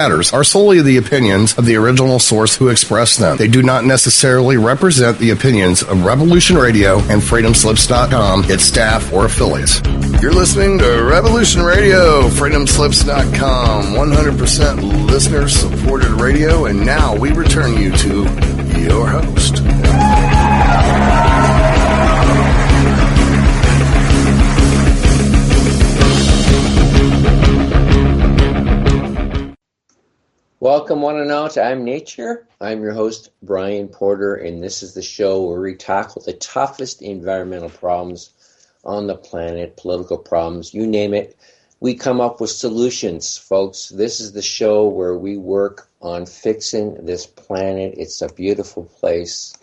matters are solely the opinions of the original source who expressed them. They do not necessarily represent the opinions of Revolution Radio and FreedomSlips.com, its staff, or affiliates. You're listening to Revolution Radio, FreedomSlips.com, 100% listener-supported radio, and now we return you to your host. Welcome, one and all, to I'm Nature. I'm your host, Brian Porter, and this is the show where we tackle the toughest environmental problems on the planet, political problems, you name it. We come up with solutions, folks. This is the show where we work on fixing this planet. It's a beautiful place.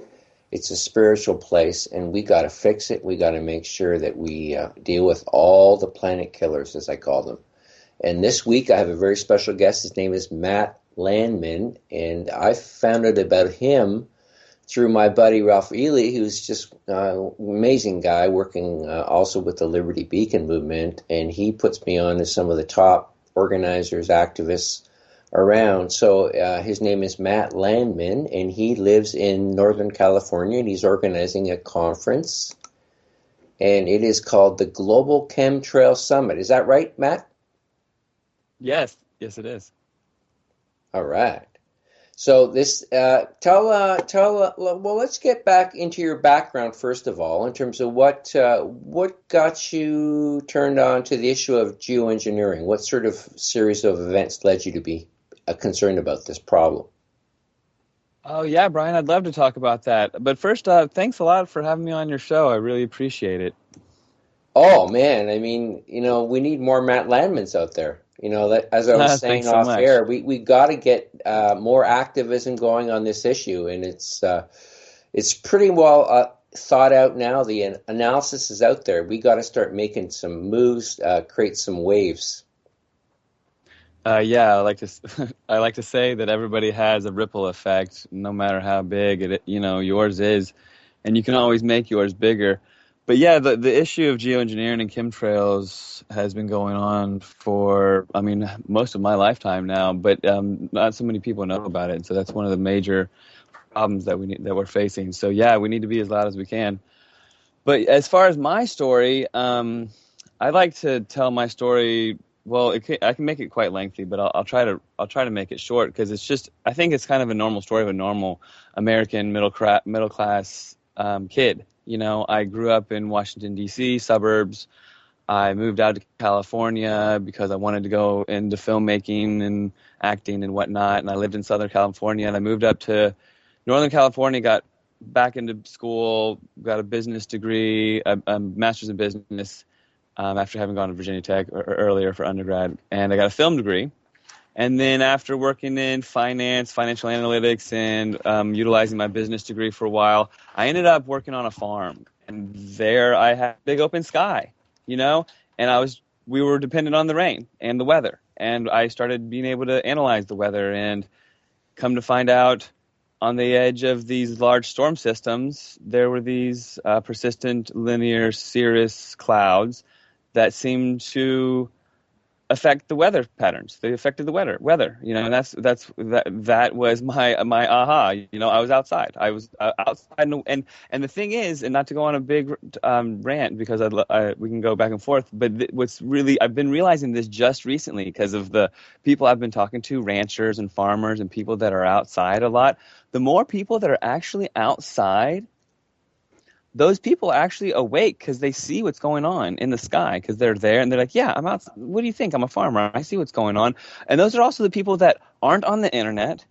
It's a spiritual place, and we got to fix it. We got to make sure that we deal with all the planet killers, as I call them. And this week I have a very special guest. His name is Matt Landman, and I found out about him through my buddy Ralph Ely, who's just an amazing guy working also with the Liberty Beacon movement, and he puts me on to some of the top organizers, activists around. So his name is Matt Landman, and he lives in Northern California, and he's organizing a conference, and it is called the Global Chemtrail Summit. Is that right, Matt? Yes, it is. All right. So this, well, let's get back into your background first of all, in terms of what got you turned on to the issue of geoengineering. What sort of series of events led you to be concerned about this problem? Oh yeah, Brian, I'd love to talk about that. But first, thanks a lot for having me on your show. I really appreciate it. Oh man, I mean, we need more Matt Landmans out there. That, as I was saying off air, we got to get more activism going on this issue, and it's pretty well thought out now. The analysis is out there. We got to start making some moves, create some waves. Yeah, I like to say that everybody has a ripple effect, no matter how big yours is, and you can always make yours bigger. But yeah, the issue of geoengineering and chemtrails has been going on for, most of my lifetime now, but not so many people know about it. And so that's one of the major problems that we're facing. So yeah, we need to be as loud as we can. But as far as my story, I like to tell my story. Well, I can make it quite lengthy, but I'll try to make it short, because I think it's kind of a normal story of a normal American middle class kid. I grew up in Washington, D.C., suburbs. I moved out to California because I wanted to go into filmmaking and acting and whatnot, and I lived in Southern California, and I moved up to Northern California, got back into school, got a business degree, a master's in business after having gone to Virginia Tech earlier for undergrad, and I got a film degree. And then after working in finance, financial analytics, and utilizing my business degree for a while, I ended up working on a farm. And there I had a big open sky, and we were dependent on the rain and the weather. And I started being able to analyze the weather, and come to find out on the edge of these large storm systems, there were these persistent linear cirrus clouds that seemed to affect the weather patterns. They affected the weather. And that was my aha. I was outside. I was outside, and the thing is, and not to go on a big rant, because we can go back and forth. But I've been realizing this just recently because of the people I've been talking to, ranchers and farmers and people that are outside a lot. The more people that are actually outside, those people are actually awake because they see what's going on in the sky, because they're there and they're like, yeah, I'm out. What do you think? I'm a farmer. I see what's going on. And those are also the people that aren't on the internet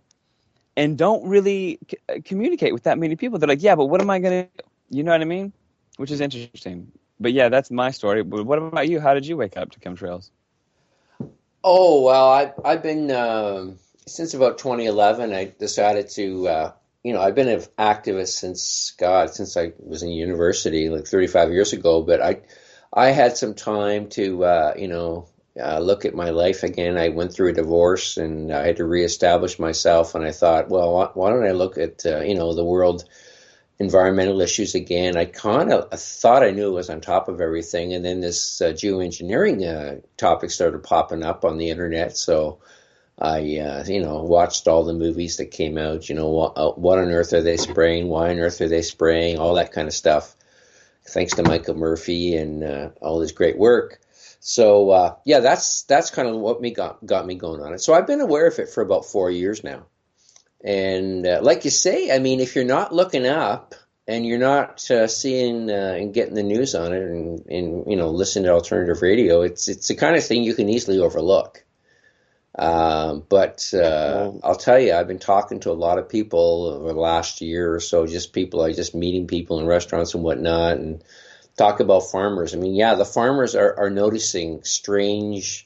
and don't really communicate with that many people. They're like, yeah, but what am I going to do? You know what I mean? Which is interesting. But yeah, that's my story. But what about you? How did you wake up to chemtrails? Oh, well, I've been, since about 2011, I decided to, I've been an activist since I was in university, like 35 years ago. But I had some time to, look at my life again. I went through a divorce, and I had to reestablish myself. And I thought, well, why don't I look at, the world environmental issues again? I thought I knew it was on top of everything. And then this geoengineering topic started popping up on the internet. So watched all the movies that came out. What on earth are they spraying? Why on earth are they spraying? All that kind of stuff. Thanks to Michael Murphy and all his great work. So that's kind of what got me going on it. So I've been aware of it for about 4 years now. And like you say, I mean, if you're not looking up and you're not seeing and getting the news on it, and listening to alternative radio, it's the kind of thing you can easily overlook. But I'll tell you, I've been talking to a lot of people over the last year or so, just meeting people in restaurants and whatnot, and talk about farmers. I mean, yeah, the farmers are noticing strange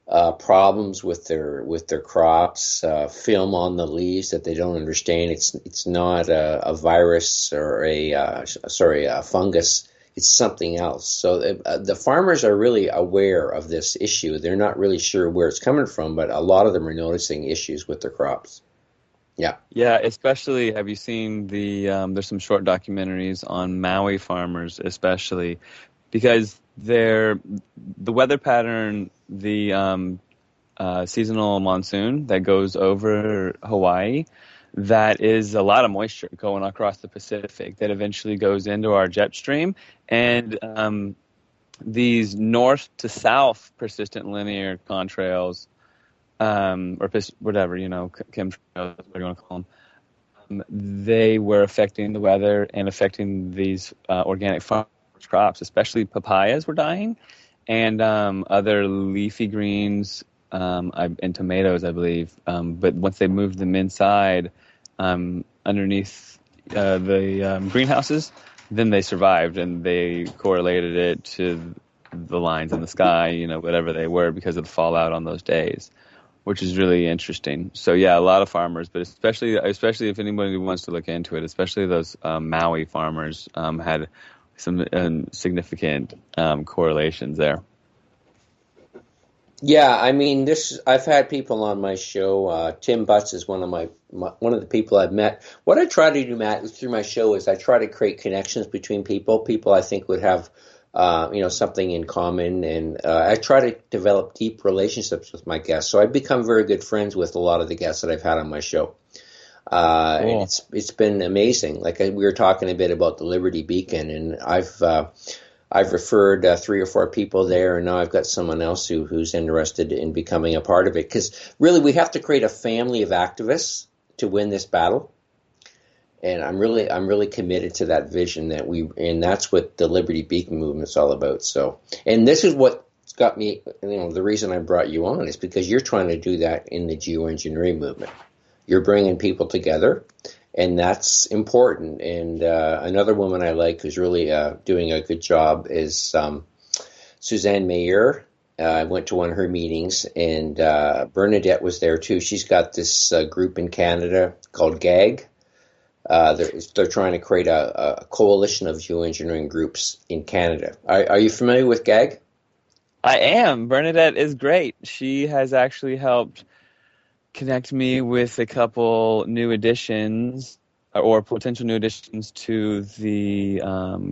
problems with their crops, film on the leaves that they don't understand. It's not a virus or a fungus. It's something else. So the farmers are really aware of this issue. They're not really sure where it's coming from, but a lot of them are noticing issues with their crops. Yeah. Yeah, especially, have you seen there's some short documentaries on Maui farmers, especially, because the weather pattern, the seasonal monsoon that goes over Hawaii, that is a lot of moisture going across the Pacific that eventually goes into our jet stream. And these north to south persistent linear contrails, or whatever, chemtrails, what you want to call them, they were affecting the weather and affecting these organic farmers' crops, especially papayas were dying, and other leafy greens, and tomatoes, I believe. But once they moved them inside, underneath the greenhouses, then they survived, and they correlated it to the lines in the sky, whatever they were, because of the fallout on those days, which is really interesting. So yeah, a lot of farmers, but especially if anybody wants to look into it, especially those Maui farmers had some significant correlations there. Yeah, I mean, I've had people on my show. Tim Butts is one of the people I've met. What I try to do, Matt, through my show is I try to create connections between people. People I think would have, something in common, and I try to develop deep relationships with my guests. So I've become very good friends with a lot of the guests that I've had on my show. Cool. And it's been amazing. Like we were talking a bit about the Liberty Beacon, and I've referred 3 or 4 people there, and now I've got someone else who's interested in becoming a part of it. Because really, we have to create a family of activists to win this battle, and I'm really committed to that vision and that's what the Liberty Beacon movement is all about. So, and this is what's got me. The reason I brought you on is because you're trying to do that in the geoengineering movement. You're bringing people together. And that's important. And another woman I like who's really doing a good job is Suzanne Mayer. I went to one of her meetings, and Bernadette was there too. She's got this group in Canada called GAG. They're trying to create a coalition of geoengineering groups in Canada. Are you familiar with GAG? I am. Bernadette is great. She has actually helped connect me with a couple new additions or potential new additions to the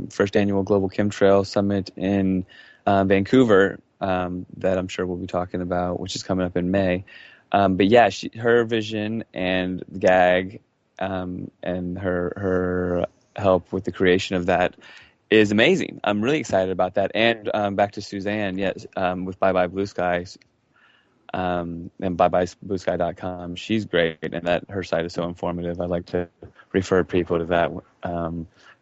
first annual Global Chemtrail Summit in Vancouver that I'm sure we'll be talking about, which is coming up in May. But yeah, her vision and GAG and her help with the creation of that is amazing. I'm really excited about that. And back to Suzanne, yes, with Bye Bye Blue Skies. And byebyebluesky.com. She's great, and her site is so informative. I like to refer people to that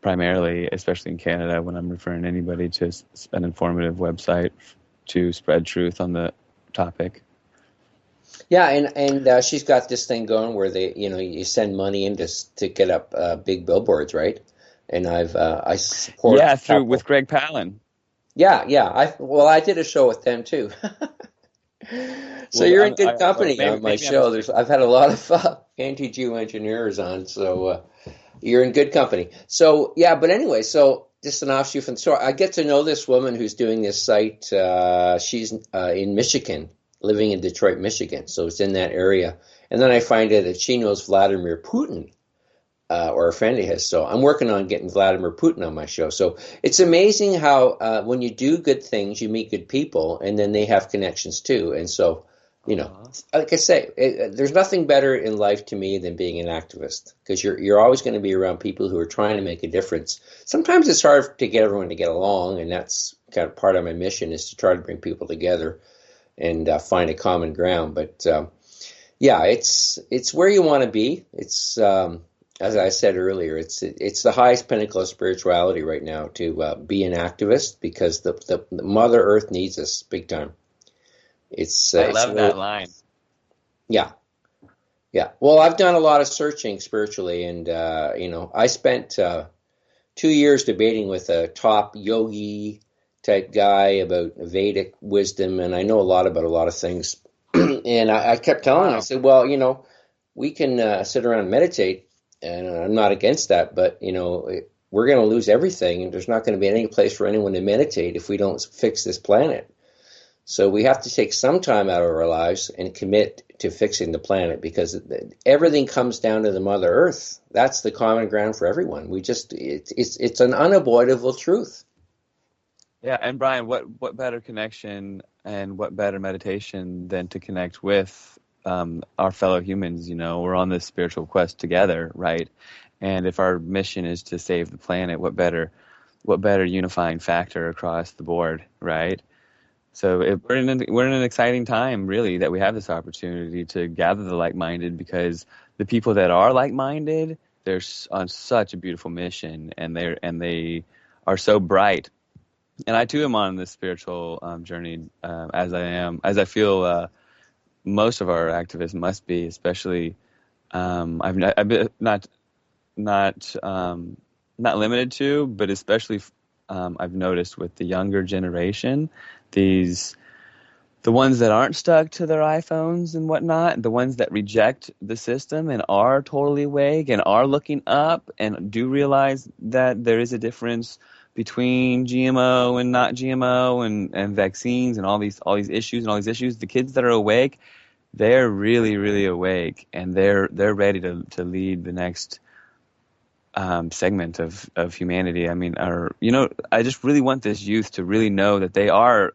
primarily, especially in Canada, when I'm referring anybody to an informative website to spread truth on the topic. Yeah, and she's got this thing going where you send money in to get up big billboards, right? And I support with Greg Palin. Yeah. I did a show with them too. So you're in good company on my show. I've had a lot of anti-geoengineers on, so you're in good company. So yeah, but anyway, so just an offshoot from the story. I get to know this woman who's doing this site. She's in Michigan, living in Detroit, Michigan, so it's in that area. And then I find out that she knows Vladimir Putin, or a friend of his. So I'm working on getting Vladimir Putin on my show. So it's amazing how when you do good things, you meet good people, and then they have connections too. And so You know, like I say, there's nothing better in life to me than being an activist, because you're always going to be around people who are trying to make a difference. Sometimes it's hard to get everyone to get along, and that's kind of part of my mission, is to try to bring people together and find a common ground. But yeah, it's where you want to be. It's as I said earlier, it's the highest pinnacle of spirituality right now to be an activist, because the Mother Earth needs us big time. I love that line. Yeah, yeah. Well, I've done a lot of searching spiritually, and I spent 2 years debating with a top yogi type guy about Vedic wisdom, and I know a lot about a lot of things. And I kept telling him, I said, well, we can sit around and meditate, and I'm not against that, but we're going to lose everything, and there's not going to be any place for anyone to meditate if we don't fix this planet. So we have to take some time out of our lives and commit to fixing the planet, because everything comes down to the Mother Earth. That's the common ground for everyone. It's an unavoidable truth. Yeah, and Brian, what better connection and what better meditation than to connect with our fellow humans? We're on this spiritual quest together, right? And if our mission is to save the planet, what better unifying factor across the board, right? So we're in an exciting time, really, that we have this opportunity to gather the like-minded, because the people that are like-minded, they're on such a beautiful mission, and they are so bright. And I too am on this spiritual journey, as I feel most of our activists must be, especially. I've been not limited to, but especially I've noticed with the younger generation, the ones that aren't stuck to their iPhones and whatnot, the ones that reject the system and are totally awake and are looking up and do realize that there is a difference between GMO and not GMO and vaccines and all these issues. The kids that are awake, they're really, really awake, and they're ready to lead the next segment of humanity. I mean, I just really want this youth to really know that they are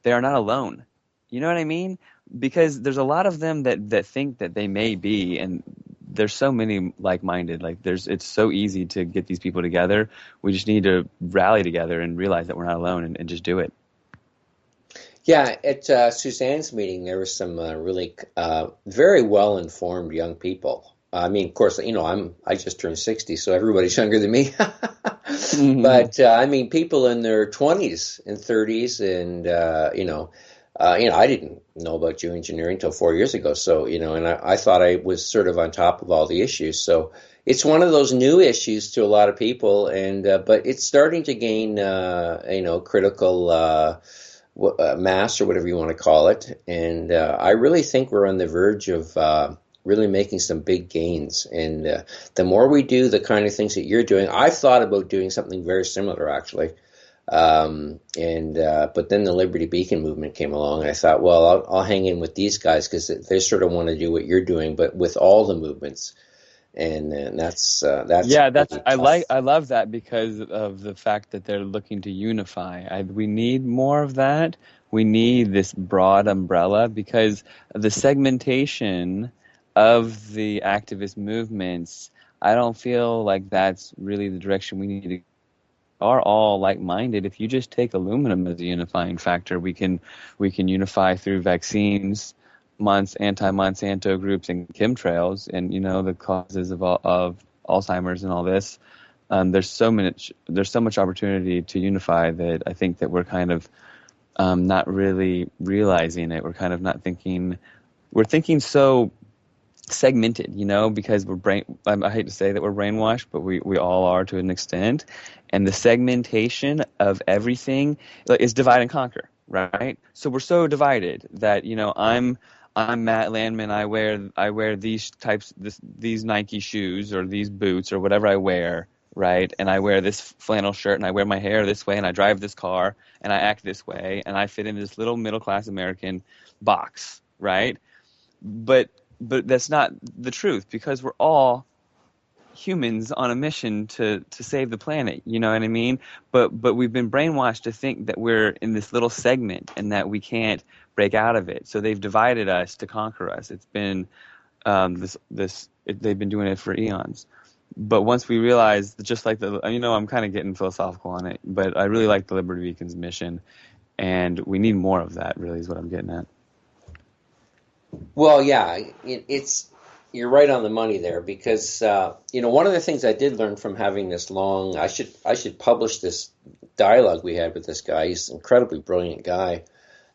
not alone. You know what I mean? Because there's a lot of them that think that they may be, and there's so many like-minded. It's so easy to get these people together. We just need to rally together and realize that we're not alone, and just do it. Yeah, at Suzanne's meeting, there were some really very well-informed young people. I mean, of course, I just turned 60, so everybody's younger than me. Mm-hmm. But I mean, people in their 20s and 30s, and I didn't know about geoengineering until 4 years ago. So and I thought I was sort of on top of all the issues. So it's one of those new issues to a lot of people, and but it's starting to gain critical mass, or whatever you want to call it. And I really think we're on the verge of really making some big gains. And the more we do the kind of things that you're doing, I've thought about doing something very similar, actually. But then the Liberty Beacon movement came along, and I thought, well, I'll hang in with these guys, because they sort of want to do what you're doing, but with all the movements. And that's yeah, I love that, because of the fact that they're looking to unify. We need more of that. We need this broad umbrella, because the segmentation of the activist movements, I don't feel like that's really the direction we need to. Are all like-minded. If you just take aluminum as a unifying factor, we can unify through vaccines, anti-Monsanto groups, and chemtrails, and the causes of Alzheimer's and all this. There's so much opportunity to unify that I think that we're kind of not really realizing it. We're kind of not thinking. We're thinking so segmented, because I hate to say that we're brainwashed, but we all are to an extent. And the segmentation of everything is divide and conquer, right? So we're so divided that, I'm Matt Landman. I wear these these Nike shoes or these boots or whatever I wear, right? And I wear this flannel shirt, and I wear my hair this way, and I drive this car, and I act this way, and I fit into this little middle-class American box, right? But that's not the truth, because we're all humans on a mission to save the planet. You know what I mean? But we've been brainwashed to think that we're in this little segment and that we can't break out of it. So they've divided us to conquer us. It's been they've been doing it for eons. But once we realize, just like I'm kind of getting philosophical on it, but I really like the Liberty Beacon's mission, and we need more of that. Really, is what I'm getting at. Well, yeah, you're right on the money there, because one of the things I did learn from having this long, I should publish this dialogue we had with this guy. He's an incredibly brilliant guy,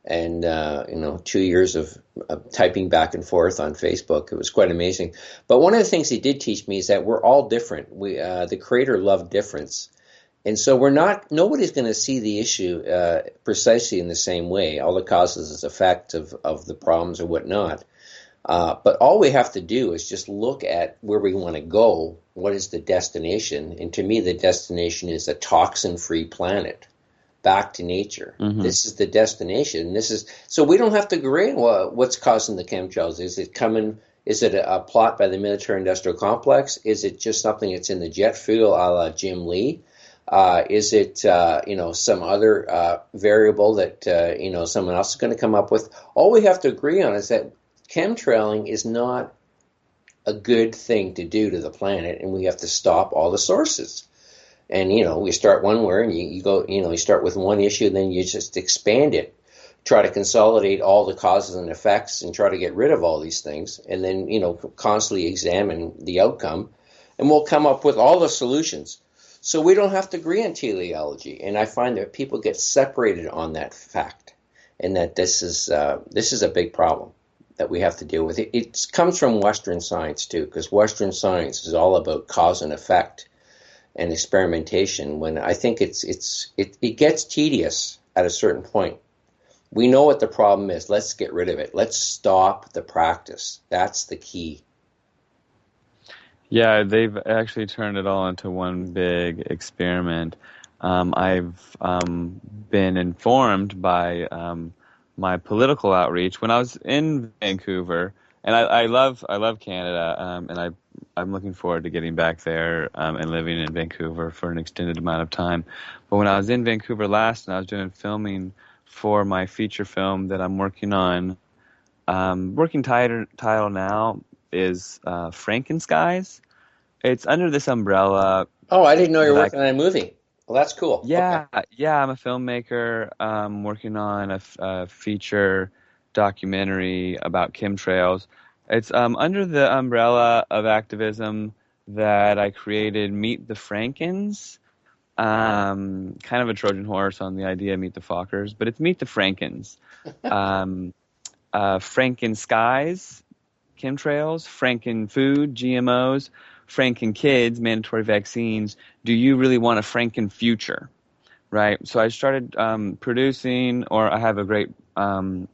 and 2 years of typing back and forth on Facebook. It was quite amazing. But one of the things he did teach me is that we're all different. The Creator loved difference. And so nobody's going to see the issue precisely in the same way, all the causes and effects of the problems or whatnot. But all we have to do is just look at where we want to go. What is the destination? And to me, the destination is a toxin-free planet, back to nature. Mm-hmm. This is the destination. So we don't have to agree on what's causing the chemtrails. Is it coming? Is it a plot by the military-industrial complex? Is it just something that's in the jet fuel, a la Jim Lee? Is it some other variable that someone else is going to come up with? All we have to agree on is that chemtrailing is not a good thing to do to the planet, and we have to stop all the sources. And we start one where, and you go, you start with one issue, and then you just expand it, try to consolidate all the causes and effects, and try to get rid of all these things, and then constantly examine the outcome, and we'll come up with all the solutions. So we don't have to agree on teleology, and I find that people get separated on that fact, and that this is a big problem that we have to deal with. It comes from Western science too, because Western science is all about cause and effect and experimentation. When I think it gets tedious at a certain point. We know what the problem is. Let's get rid of it. Let's stop the practice. That's the key. Yeah, they've actually turned it all into one big experiment. I've been informed by my political outreach when I was in Vancouver, and I love Canada, and I'm looking forward to getting back there and living in Vancouver for an extended amount of time. But when I was in Vancouver last, and I was doing filming for my feature film that I'm working on, working title now is Frankenskies. It's under this umbrella. Oh, I didn't know you were working on a movie. Well, that's cool. Yeah, okay. Yeah. I'm a filmmaker working on a feature documentary about chemtrails. It's under the umbrella of activism that I created Meet the Frankens. Kind of a Trojan horse on the idea of Meet the Fockers, but it's Meet the Frankens. Frankenskies, chemtrails, Frankenfood, GMOs, Frankenkids, mandatory vaccines. Do you really want a Franken future? Right? So I started producing, or I have a great, I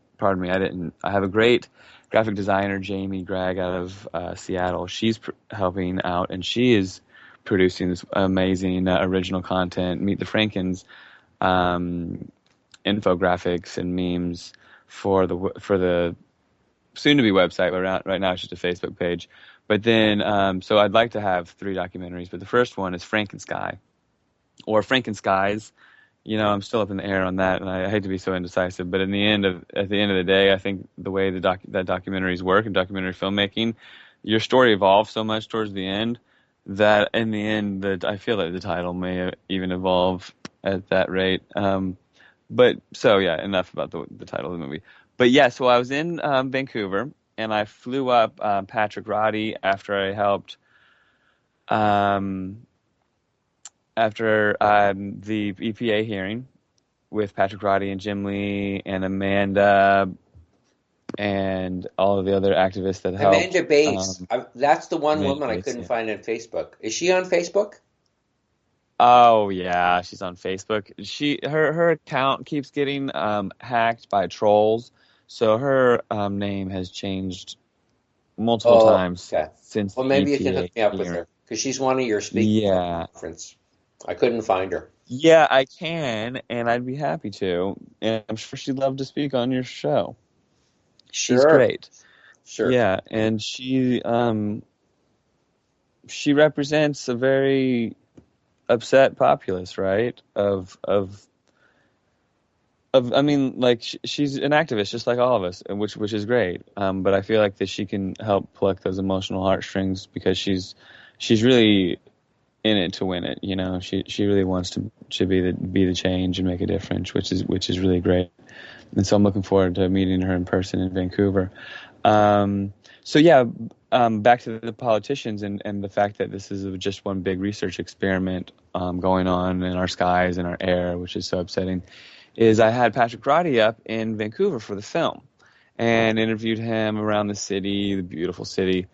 have a great graphic designer, Jamie Gregg, out of Seattle. She's helping out, and she is producing this amazing original content, Meet the Frankens, infographics and memes for the soon-to-be website. But right now it's just a Facebook page. But then, so I'd like to have 3 documentaries, but the first one is Frankensky, or Frankenskies. I'm still up in the air on that, and I hate to be so indecisive. But at the end of the day, I think the way that documentaries work and documentary filmmaking, your story evolves so much towards the end that in the end, I feel like the title may even evolve at that rate. But so yeah, enough about the title of the movie. But yeah, so I was in Vancouver, and I flew up Patrick Roddy after I helped. After the EPA hearing with Patrick Roddy and Jim Lee and Amanda and all of the other activists that helped. Amanda Bates. That's the one woman I couldn't find on Facebook. Is she on Facebook? Oh yeah, she's on Facebook. Her account keeps getting hacked by trolls, so her name has changed multiple times since. Well, maybe EPA you can hook me up with her, because she's one of your speaking conference. I couldn't find her. Yeah, I can, and I'd be happy to. And I'm sure she'd love to speak on your show. She's great. Sure. Yeah, and she she represents a very upset populace, right? I mean, like she's an activist, just like all of us, which is great. But I feel like that she can help pluck those emotional heartstrings because she's really in it to win it. You know, she really wants to be the change and make a difference, which is really great. And so I'm looking forward to meeting her in person in Vancouver. So yeah, back to the politicians and the fact that this is just one big research experiment going on in our skies and our air, which is so upsetting. Is I had Patrick Roddy up in Vancouver for the film and interviewed him around the city, the beautiful city,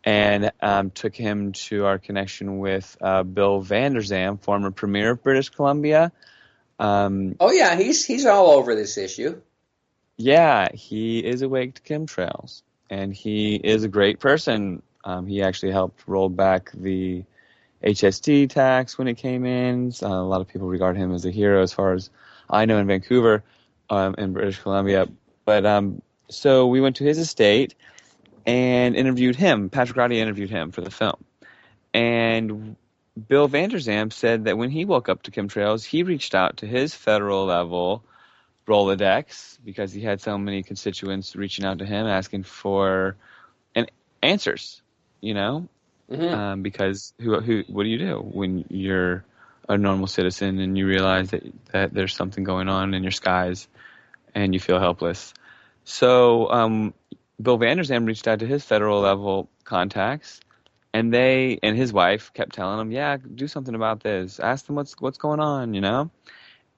and took him to our connection with Bill Vander Zalm, former Premier of British Columbia. Oh yeah, he's all over this issue. Yeah, he is awake to chemtrails, and he is a great person. He actually helped roll back the HST tax when it came in. A lot of people regard him as a hero, as far as I know, in Vancouver, in British Columbia. But so we went to his estate and interviewed him. Patrick Roddy interviewed him for the film. And Bill Vander Zalm said that when he woke up to chemtrails, he reached out to his federal level Rolodex because he had so many constituents reaching out to him asking for answers, you know? Mm-hmm. Because what do you do when you're a normal citizen and you realize that there's something going on in your skies and you feel helpless? So Bill Vander Zalm reached out to his federal level contacts, and his wife kept telling him, "Yeah, do something about this. Ask them what's going on, you know."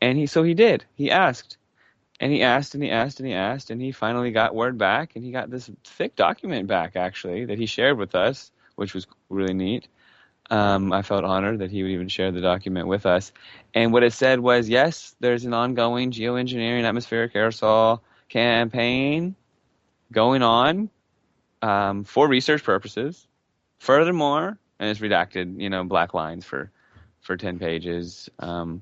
And he did. He asked, and he asked, and he asked, and he asked, and he finally got word back, and he got this thick document back actually that he shared with us, which was really neat. I felt honored that he would even share the document with us. And what it said was, yes, there's an ongoing geoengineering atmospheric aerosol campaign going on for research purposes. Furthermore, and it's redacted, black lines for 10 pages. But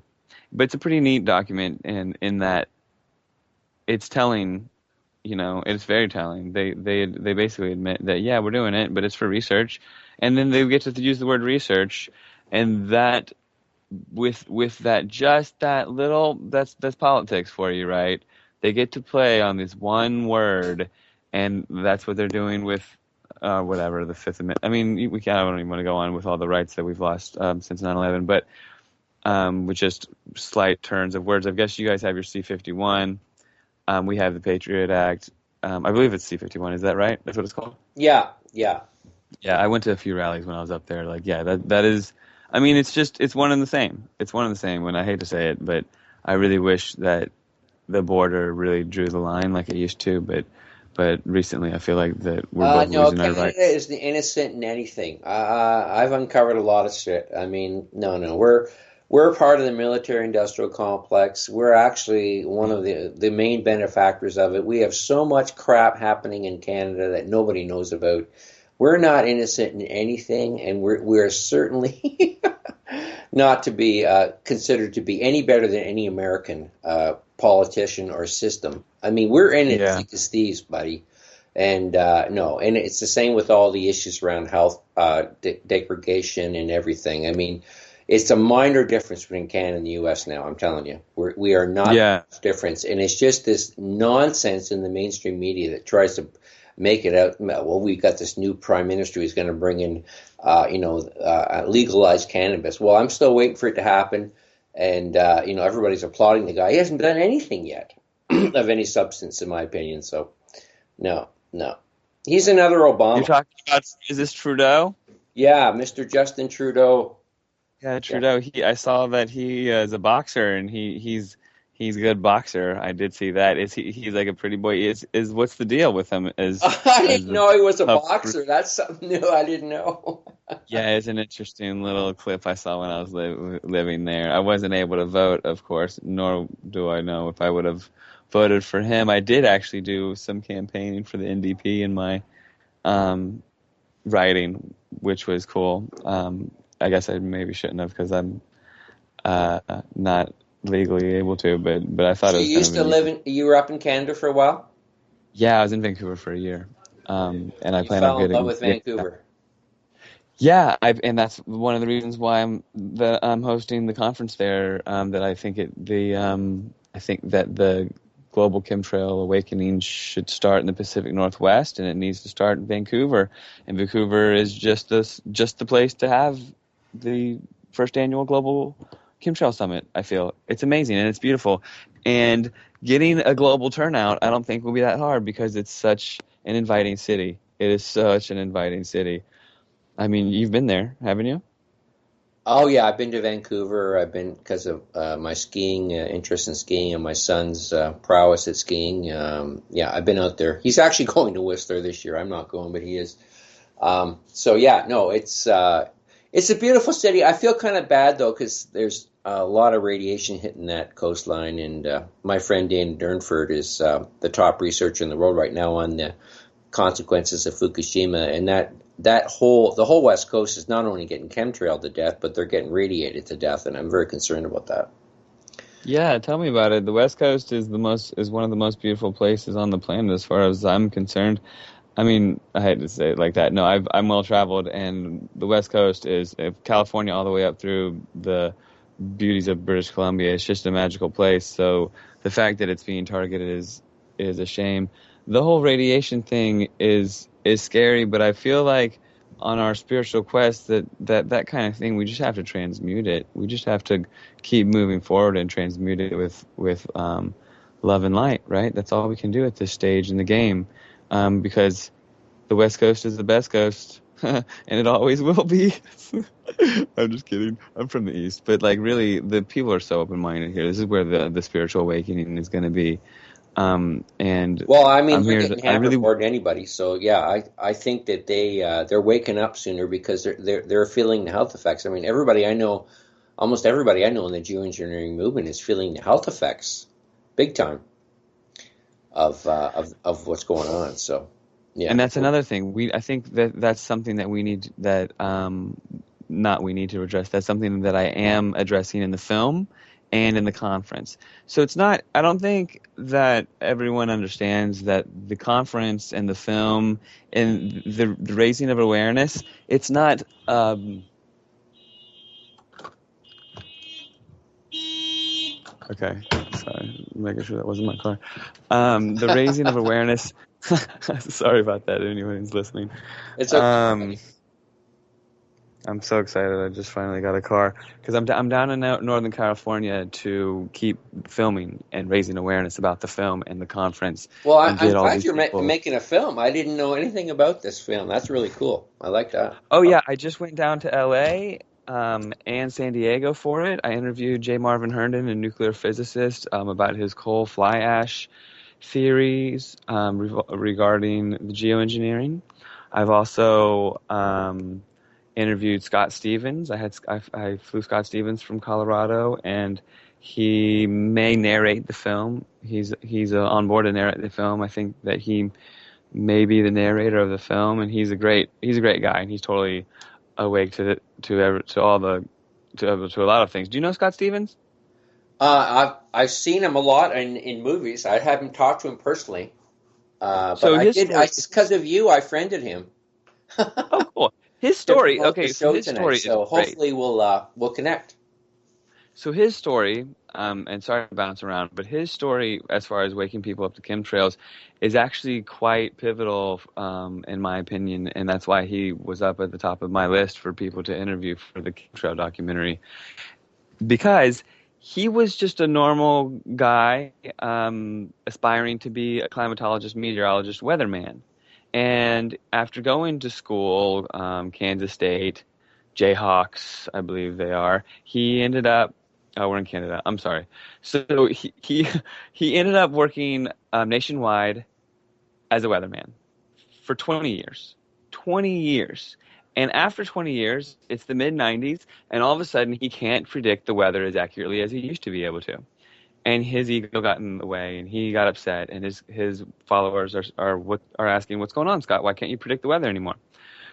it's a pretty neat document in that it's telling, it's very telling. They basically admit that, yeah, we're doing it, but it's for research. And then they get to use the word research, and that with that, just that little, that's politics for you, right? They get to play on this one word, and that's what they're doing with whatever, the Fifth Amendment. I mean, I don't even want to go on with all the rights that we've lost since 9/11, but with just slight turns of words. I guess you guys have your C-51. We have the Patriot Act. I believe it's C-51. Is that right? That's what it's called? Yeah. Yeah, I went to a few rallies when I was up there. Like, yeah, that is, I mean, it's one and the same. It's one and the same, and I hate to say it, but I really wish that the border really drew the line like it used to, but recently I feel like that we're both losing our rights. Canada is the innocent in anything. I've uncovered a lot of shit. I mean, no, we're part of the military-industrial complex. We're actually one of the main benefactors of it. We have so much crap happening in Canada that nobody knows about. We're not innocent in anything, and we're certainly not to be considered to be any better than any American politician or system. I mean, we're in it thick as thieves, buddy. And no, and it's the same with all the issues around health degradation and everything. I mean, it's a minor difference between Canada and the U.S. now. I'm telling you, we are not much difference, and it's just this nonsense in the mainstream media that tries to make it out. Well, we've got this new prime minister who's going to bring in, legalized cannabis. Well, I'm still waiting for it to happen, and everybody's applauding the guy. He hasn't done anything yet of any substance, in my opinion. So, no, he's another Obama. You're talking about, is this Trudeau? Yeah, Mr. Justin Trudeau. Yeah, Trudeau. Yeah. I saw that he is a boxer, and he's a good boxer. I did see that. He's like a pretty boy? Is what's the deal with him? I didn't know he was a boxer. That's something new I didn't know. Yeah, it's an interesting little clip I saw when I was living there. I wasn't able to vote, of course, nor do I know if I would have voted for him. I did actually do some campaigning for the NDP in my writing, which was cool. I guess I maybe shouldn't have because I'm not legally able to, but I thought it was. You used to live you were up in Canada for a while? Yeah, I was in Vancouver for a year, and I plan on getting. You fell in love with Vancouver. Yeah, and that's one of the reasons why I'm hosting the conference there. That I think that the global chemtrail awakening should start in the Pacific Northwest, and it needs to start in Vancouver. And Vancouver is just the place to have the first annual global chemtrail summit. I feel it's amazing and it's beautiful, and getting a global turnout I don't think will be that hard because it's such an inviting city. It is such an inviting city. I mean, you've been there, haven't you? Oh yeah, I've been to Vancouver. I've been because of my skiing interest in skiing and my son's prowess at skiing. Yeah, I've been out there. He's actually going to Whistler this year. I'm not going, but he is. So yeah, no, it's a beautiful city. I feel kind of bad though because there's a lot of radiation hitting that coastline, and my friend Dana Durnford is the top researcher in the world right now on the consequences of Fukushima, and the whole West Coast is not only getting chemtrailed to death, but they're getting radiated to death, and I'm very concerned about that. Yeah, tell me about it. The West Coast is one of the most beautiful places on the planet as far as I'm concerned. I mean, I hate to say it like that. No, I'm well traveled, and the West Coast is California all the way up through the beauties of British Columbia. It's just a magical place. So the fact that it's being targeted is a shame. The whole radiation thing is scary, but I feel like on our spiritual quest that kind of thing we just have to transmute it. We just have to keep moving forward and transmute it with love and light. Right? That's all we can do at this stage in the game. Because the West Coast is the best coast, and it always will be. I'm just kidding. I'm from the East, but like really, the people are so open-minded here. This is where the spiritual awakening is going to be. And Well, I mean, I'm they're here. getting hammered more than anybody. So yeah, I think that they're waking up sooner because they're feeling the health effects. I mean, everybody I know, almost everybody I know in the geoengineering movement is feeling the health effects, big time, of what's going on. So yeah, And that's another thing. I think that's something that we need not we need to address. That's something that I am addressing in the film and in the conference. So it's not. I don't think that everyone understands that the conference and the film and the raising of awareness. It's not. Okay, sorry, making sure that wasn't my car. The raising of awareness. Sorry about that. Anyone who's listening. it's okay. I'm so excited. I just finally got a car because I'm down in Northern California to keep filming and raising awareness about the film and the conference Well, and I'm get all glad these you're people. making a film. I didn't know anything about this film. That's really cool. I like that. Oh yeah, I just went down to LA and San Diego for it. I interviewed J. Marvin Herndon, a nuclear physicist, about his coal fly ash theories regarding the geoengineering. I've also interviewed Scott Stevens. I flew Scott Stevens from Colorado, and he may narrate the film. He's on board to narrate the film. I think that he may be the narrator of the film, and he's a great guy, and he's totally awake to all the to a lot of things. Do you know Scott Stevens? I've seen him a lot in movies. I haven't talked to him personally, but So I his did. story. Because of you, I friended him Oh, cool. His to story. promote the Okay, so show his tonight. story is So great. hopefully we'll connect. So his story, and sorry to bounce around, but his story, as far as waking people up to chemtrails, is actually quite pivotal, in my opinion, and that's why he was up at the top of my list for people to interview for the chemtrail documentary. Because he was just a normal guy, aspiring to be a climatologist, meteorologist, weatherman. And after going to school, Kansas State, Jayhawks, I believe they are, he ended up. Oh, we're in Canada. I'm sorry. So he ended up working nationwide as a weatherman for 20 years. 20 years. And after 20 years, it's the mid 90s, and all of a sudden he can't predict the weather as accurately as he used to be able to. And his ego got in the way, and he got upset, and his followers are asking, "What's going on, Scott? Why can't you predict the weather anymore?"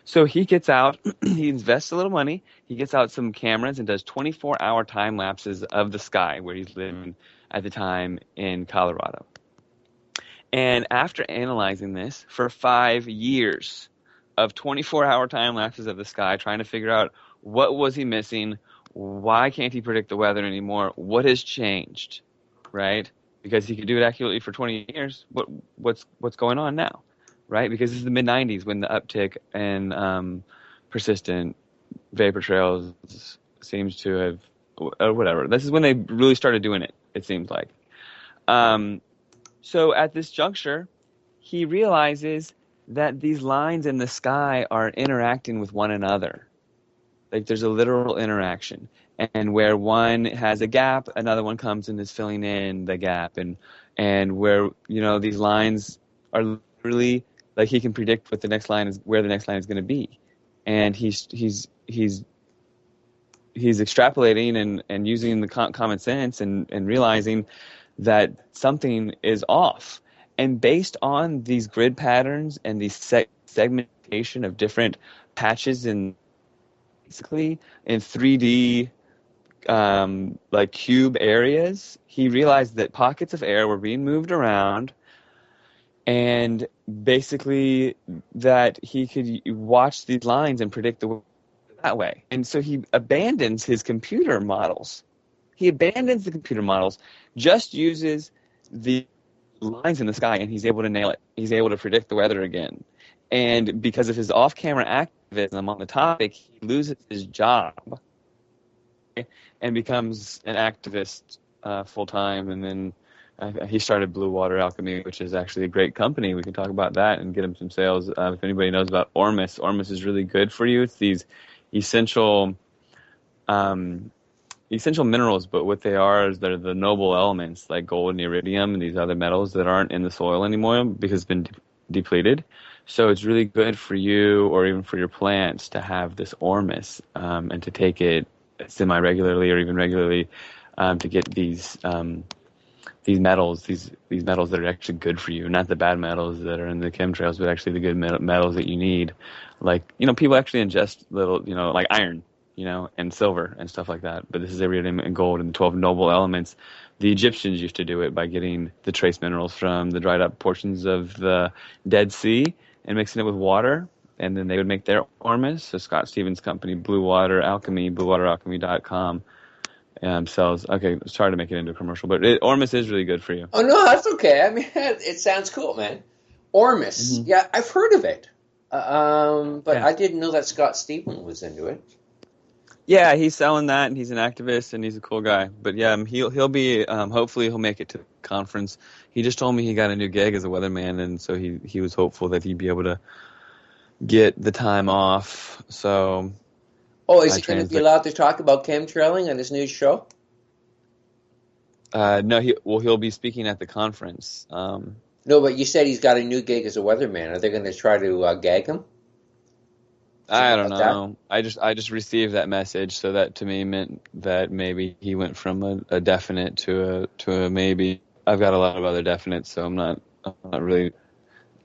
So he gets out, he invests a little money, he gets out some cameras and does 24-hour time lapses of the sky where he's living at the time in Colorado. And after analyzing this for 5 years, of 24-hour time lapses of the sky, trying to figure out what was he missing, why can't he predict the weather anymore, what has changed, right? Because he could do it accurately for 20 years. What's going on now, right? Because this is the mid-'90s when the uptick in persistent vapor trails seems to have, or whatever. This is when they really started doing it, it seems like. So at this juncture, he realizes that these lines in the sky are interacting with one another. Like there's a literal interaction. And where one has a gap, another one comes and is filling in the gap. And where, these lines are literally, like he can predict what the next line is, where the next line is going to be. And he's extrapolating and using the common sense and realizing that something is off. And based on these grid patterns and these segmentation of different patches basically in 3D like cube areas, he realized that pockets of air were being moved around, and basically that he could watch these lines and predict the weather that way. And so he abandons his computer models. Just uses the lines in the sky, and he's able to nail it. He's able to predict the weather again. And because of his off-camera activism on the topic, he loses his job and becomes an activist full-time. And then he started Blue Water Alchemy, which is actually a great company. We can talk about that and get him some sales. If anybody knows about Ormus is really good for you. It's these essential minerals, but what they are is they're the noble elements like gold and iridium and these other metals that aren't in the soil anymore because it's been depleted. So it's really good for you or even for your plants to have this Ormus and to take it semi-regularly or even regularly to get these metals, these metals that are actually good for you, not the bad metals that are in the chemtrails, but actually the good metals that you need. Like, people actually ingest little, like iron, and silver and stuff like that. But this is iridium and gold and the 12 noble elements. The Egyptians used to do it by getting the trace minerals from the dried up portions of the Dead Sea and mixing it with water. And then they would make their Ormus. So Scott Stevens' company, Blue Water Alchemy, bluewateralchemy.com, sells. Okay, sorry to make it into a commercial, but Ormus is really good for you. Oh, no, that's okay. I mean, it sounds cool, man. Ormus. Mm-hmm. Yeah, I've heard of it. But yeah. I didn't know that Scott Stevens was into it. Yeah, he's selling that, and he's an activist, and he's a cool guy. But yeah, he'll be. Hopefully, he'll make it to the conference. He just told me he got a new gig as a weatherman, and so he was hopeful that he'd be able to get the time off. So, is he going to be allowed to talk about chemtrailing on his new show? No, he'll be speaking at the conference. No, but you said he's got a new gig as a weatherman. Are they going to try to gag him? I don't know. I just received that message, so that to me meant that maybe he went from a definite to a maybe. I've got a lot of other definites, so I'm not really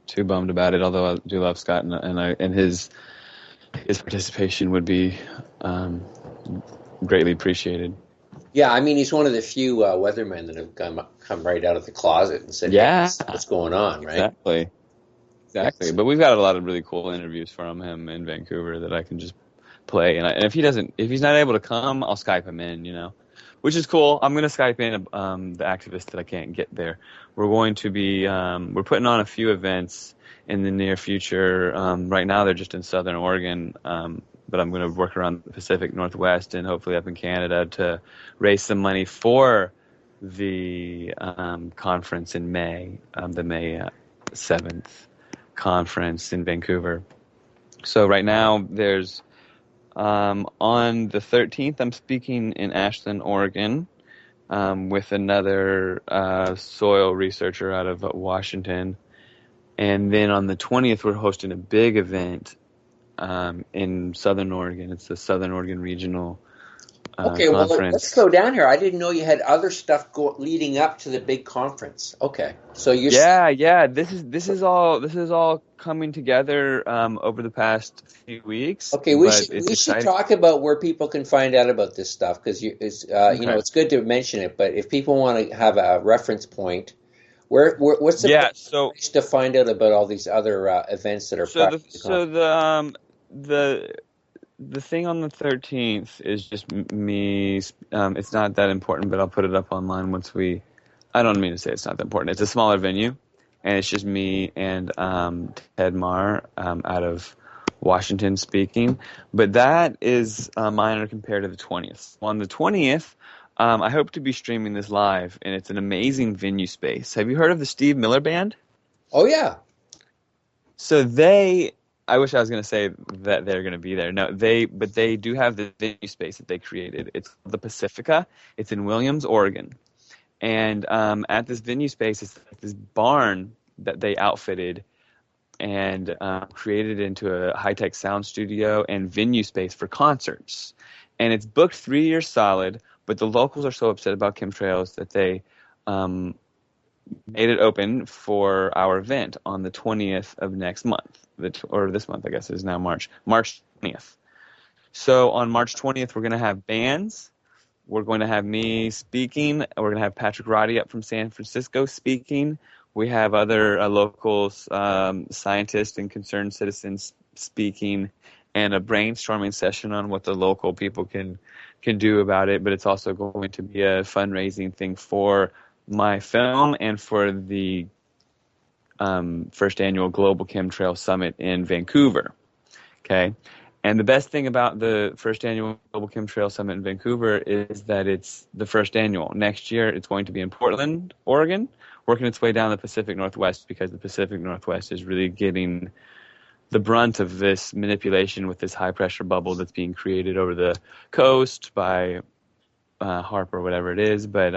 too bummed about it. Although I do love Scott, and his participation would be greatly appreciated. Yeah, I mean, he's one of the few weathermen that have come right out of the closet and said, "Yeah, hey, what's going on?" Right? Exactly. Exactly, but we've got a lot of really cool interviews from him in Vancouver that I can just play. And if he's not able to come, I'll Skype him in, which is cool. I'm going to Skype in the activist that I can't get there. We're going to be we're putting on a few events in the near future. Right now they're just in Southern Oregon, but I'm going to work around the Pacific Northwest and hopefully up in Canada to raise some money for the conference in May, the May 7th. Conference in Vancouver. So right now there's on the 13th I'm speaking in Ashland, Oregon with another soil researcher out of Washington, and then on the 20th we're hosting a big event in Southern Oregon. It's the Southern Oregon Regional Okay, conference. Well, let's go down here. I didn't know you had other stuff leading up to the big conference. Okay, so you. Yeah. This is all coming together over the past few weeks. Okay, we should talk about where people can find out about this stuff because it's good to mention it. But if people want to have a reference point, What's the Yeah. best place to find out about all these other events that are So part the of the so conference? the the thing on the 13th is just me. It's not that important, but I'll put it up online once we. I don't mean to say it's not that important. It's a smaller venue, and it's just me and Ted Marr out of Washington speaking. But that is minor compared to the 20th. On the 20th, I hope to be streaming this live, and it's an amazing venue space. Have you heard of the Steve Miller Band? Oh yeah. So I wish I was going to say that they're going to be there. No, but they do have the venue space that they created. It's the Pacifica. It's in Williams, Oregon. And at this venue space, it's like this barn that they outfitted and created into a high-tech sound studio and venue space for concerts. And it's booked 3 years solid, but the locals are so upset about chemtrails that they made it open for our event on the 20th of next month, or this month, I guess, is now March 20th. So on March 20th, we're going to have bands. We're going to have me speaking. We're going to have Patrick Roddy up from San Francisco speaking. We have other local scientists and concerned citizens speaking, and a brainstorming session on what the local people can do about it. But it's also going to be a fundraising thing for my film and for the first annual Global Chemtrail Summit in Vancouver. Okay. And the best thing about the first annual Global Chemtrail Summit in Vancouver is that it's the first annual. Next year, it's going to be in Portland, Oregon, working its way down the Pacific Northwest, because the Pacific Northwest is really getting the brunt of this manipulation with this high-pressure bubble that's being created over the coast by HAARP or whatever it is. But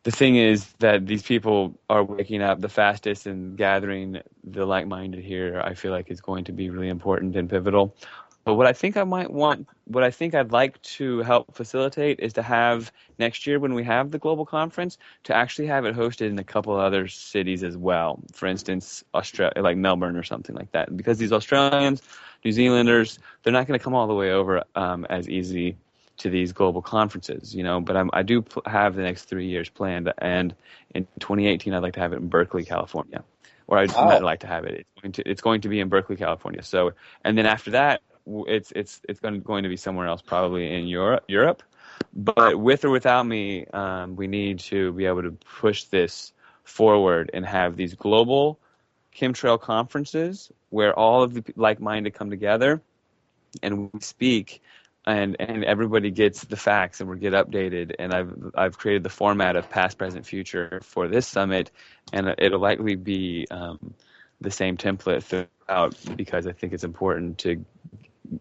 the thing is that these people are waking up the fastest, and gathering the like-minded here, I feel like, is going to be really important and pivotal. But what I think I'd like to help facilitate is to have next year, when we have the global conference, to actually have it hosted in a couple other cities as well. For instance, Australia, like Melbourne or something like that, because these Australians, New Zealanders, they're not going to come all the way over as easy to these global conferences, but I do have the next 3 years planned, and in 2018 I'd like to have it in Berkeley, California, or I'd not like to have it. It's going to be in Berkeley, California. So, and then after that, it's going to be somewhere else, probably in Europe. But with or without me, we need to be able to push this forward and have these global chemtrail conferences where all of the like-minded come together and we speak. And everybody gets the facts, and we get updated. And I've created the format of past, present, future for this summit, and it'll likely be the same template throughout, because I think it's important to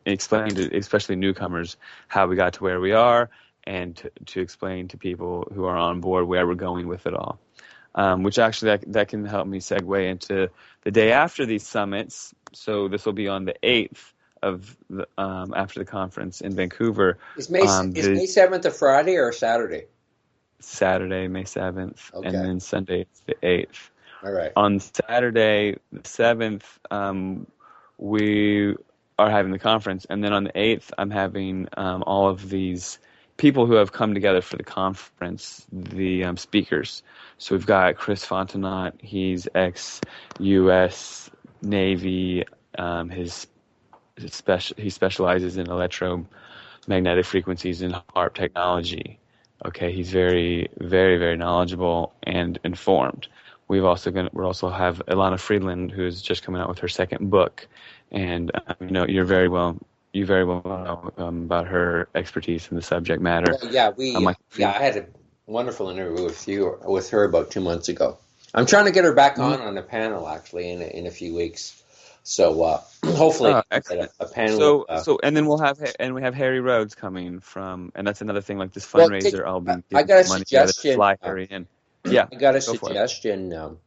explain to especially newcomers how we got to where we are, and to explain to people who are on board where we're going with it all. Which actually that can help me segue into the day after these summits. So this will be on the 8th. After the conference in Vancouver. Is May 7th a Friday or a Saturday? Saturday, May 7th, okay. And then Sunday, the 8th. All right. On Saturday, the 7th, we are having the conference, and then on the 8th, I'm having all of these people who have come together for the conference, the speakers. So we've got Chris Fontenot. He's ex-U.S. Navy. He specializes in electromagnetic frequencies and HAARP technology. Okay, he's very, very, very knowledgeable and informed. We'll also have Ilana Friedland, who's just coming out with her second book, and you very well know about her expertise in the subject matter. Well, I had a wonderful interview with her about 2 months ago. I'm trying to get her back on a panel actually in a few weeks. So hopefully a panel. And then we have Harry Rhodes coming from, and that's another thing, like this fundraiser. I'll be I got a money suggestion. To fly Harry in. Yeah, I got a suggestion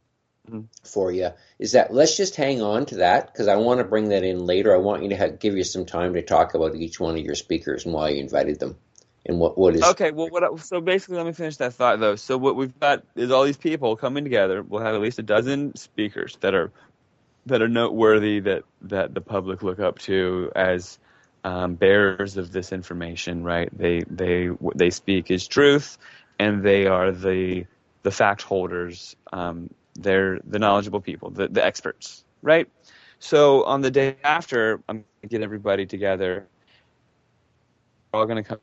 for you. Is that let's just hang on to that, because I want to bring that in later. I want you to give you some time to talk about each one of your speakers and why you invited them. And what is okay? Well, so basically, let me finish that thought though. So what we've got is all these people coming together. We'll have at least a dozen speakers that are noteworthy, that the public look up to as bearers of this information, right? They speak as truth, and they are the the fact holders, they're the knowledgeable people, the experts, right? So on the day after, I'm going to get everybody together. We're all going to come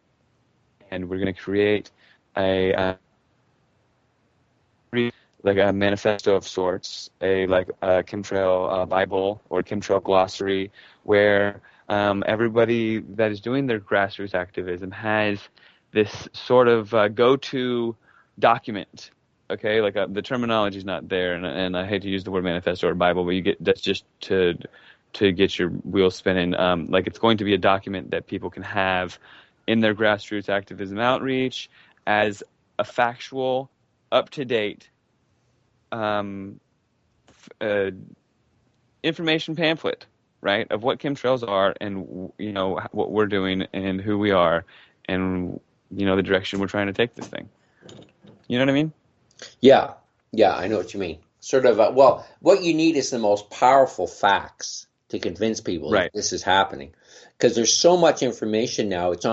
and we're going to create a like a manifesto of sorts, a chemtrail Bible or chemtrail glossary, where everybody that is doing their grassroots activism has this sort of go-to document. Okay, like the terminology is not there, and I hate to use the word manifesto or Bible, but that's just to get your wheels spinning. Like it's going to be a document that people can have in their grassroots activism outreach as a factual, up-to-date information pamphlet, right, of what chemtrails are and what we're doing and who we are and the direction we're trying to take this thing. You know what I mean? Yeah, I know what you mean. Sort of, what you need is the most powerful facts to convince people that this is happening. Because there's so much information now, it's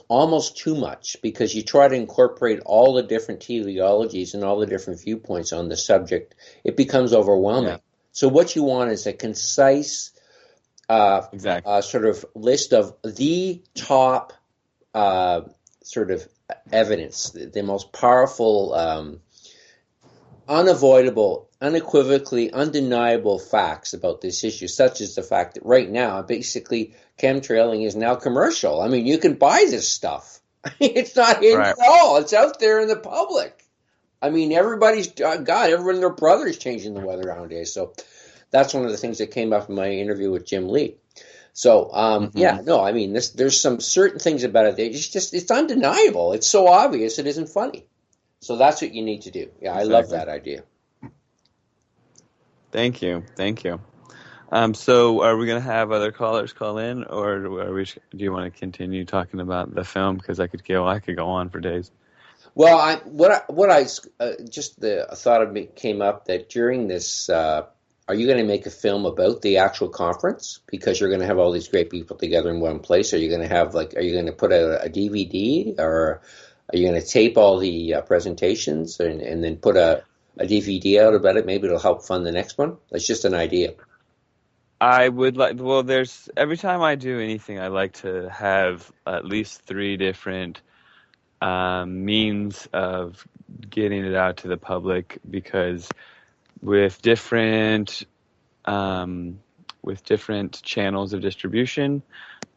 almost too much, because you try to incorporate all the different teleologies and all the different viewpoints on the subject, it becomes overwhelming. Yeah. So what you want is a concise sort of list of the top sort of evidence, the most powerful, unavoidable, unequivocally undeniable facts about this issue, such as the fact that right now, basically, chemtrailing is now commercial. I mean, you can buy this stuff. It's not hidden at all. It's out there in the public. I mean, everyone and their brother's changing the weather nowadays. So that's one of the things that came up in my interview with Jim Lee. So, I mean, there's some certain things about it. It's undeniable. It's so obvious it isn't funny. So that's what you need to do. Yeah, I love that idea. Thank you. So are we going to have other callers call in, or do you want to continue talking about the film? Because I could go on for days. Well, the thought of me came up that during this, are you going to make a film about the actual conference? Because you're going to have all these great people together in one place. Are you going to have are you going to put out a DVD, or are you going to tape all the presentations and then put a DVD out about it? Maybe it'll help fund the next one. That's just an idea. I would like. Well, every time I do anything, I like to have at least 3 different means of getting it out to the public, because with different channels of distribution,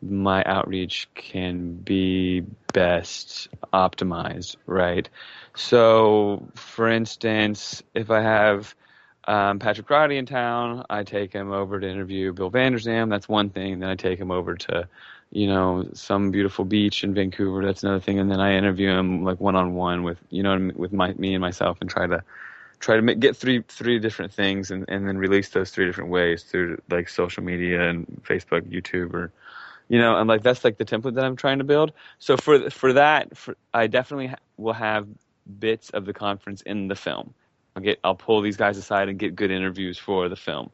my outreach can be best optimized, right? So, for instance, if I have Patrick Roddy in town, I take him over to interview Bill Vanderzam. That's one thing. Then I take him over to, some beautiful beach in Vancouver. That's another thing. And then I interview him like one-on-one with, with me and myself, and try to get three different things, and then release those 3 different ways through like social media and Facebook, YouTube, or and like that's like the template that I'm trying to build. So for that, I definitely will have bits of the conference in the film. I'll pull these guys aside and get good interviews for the film.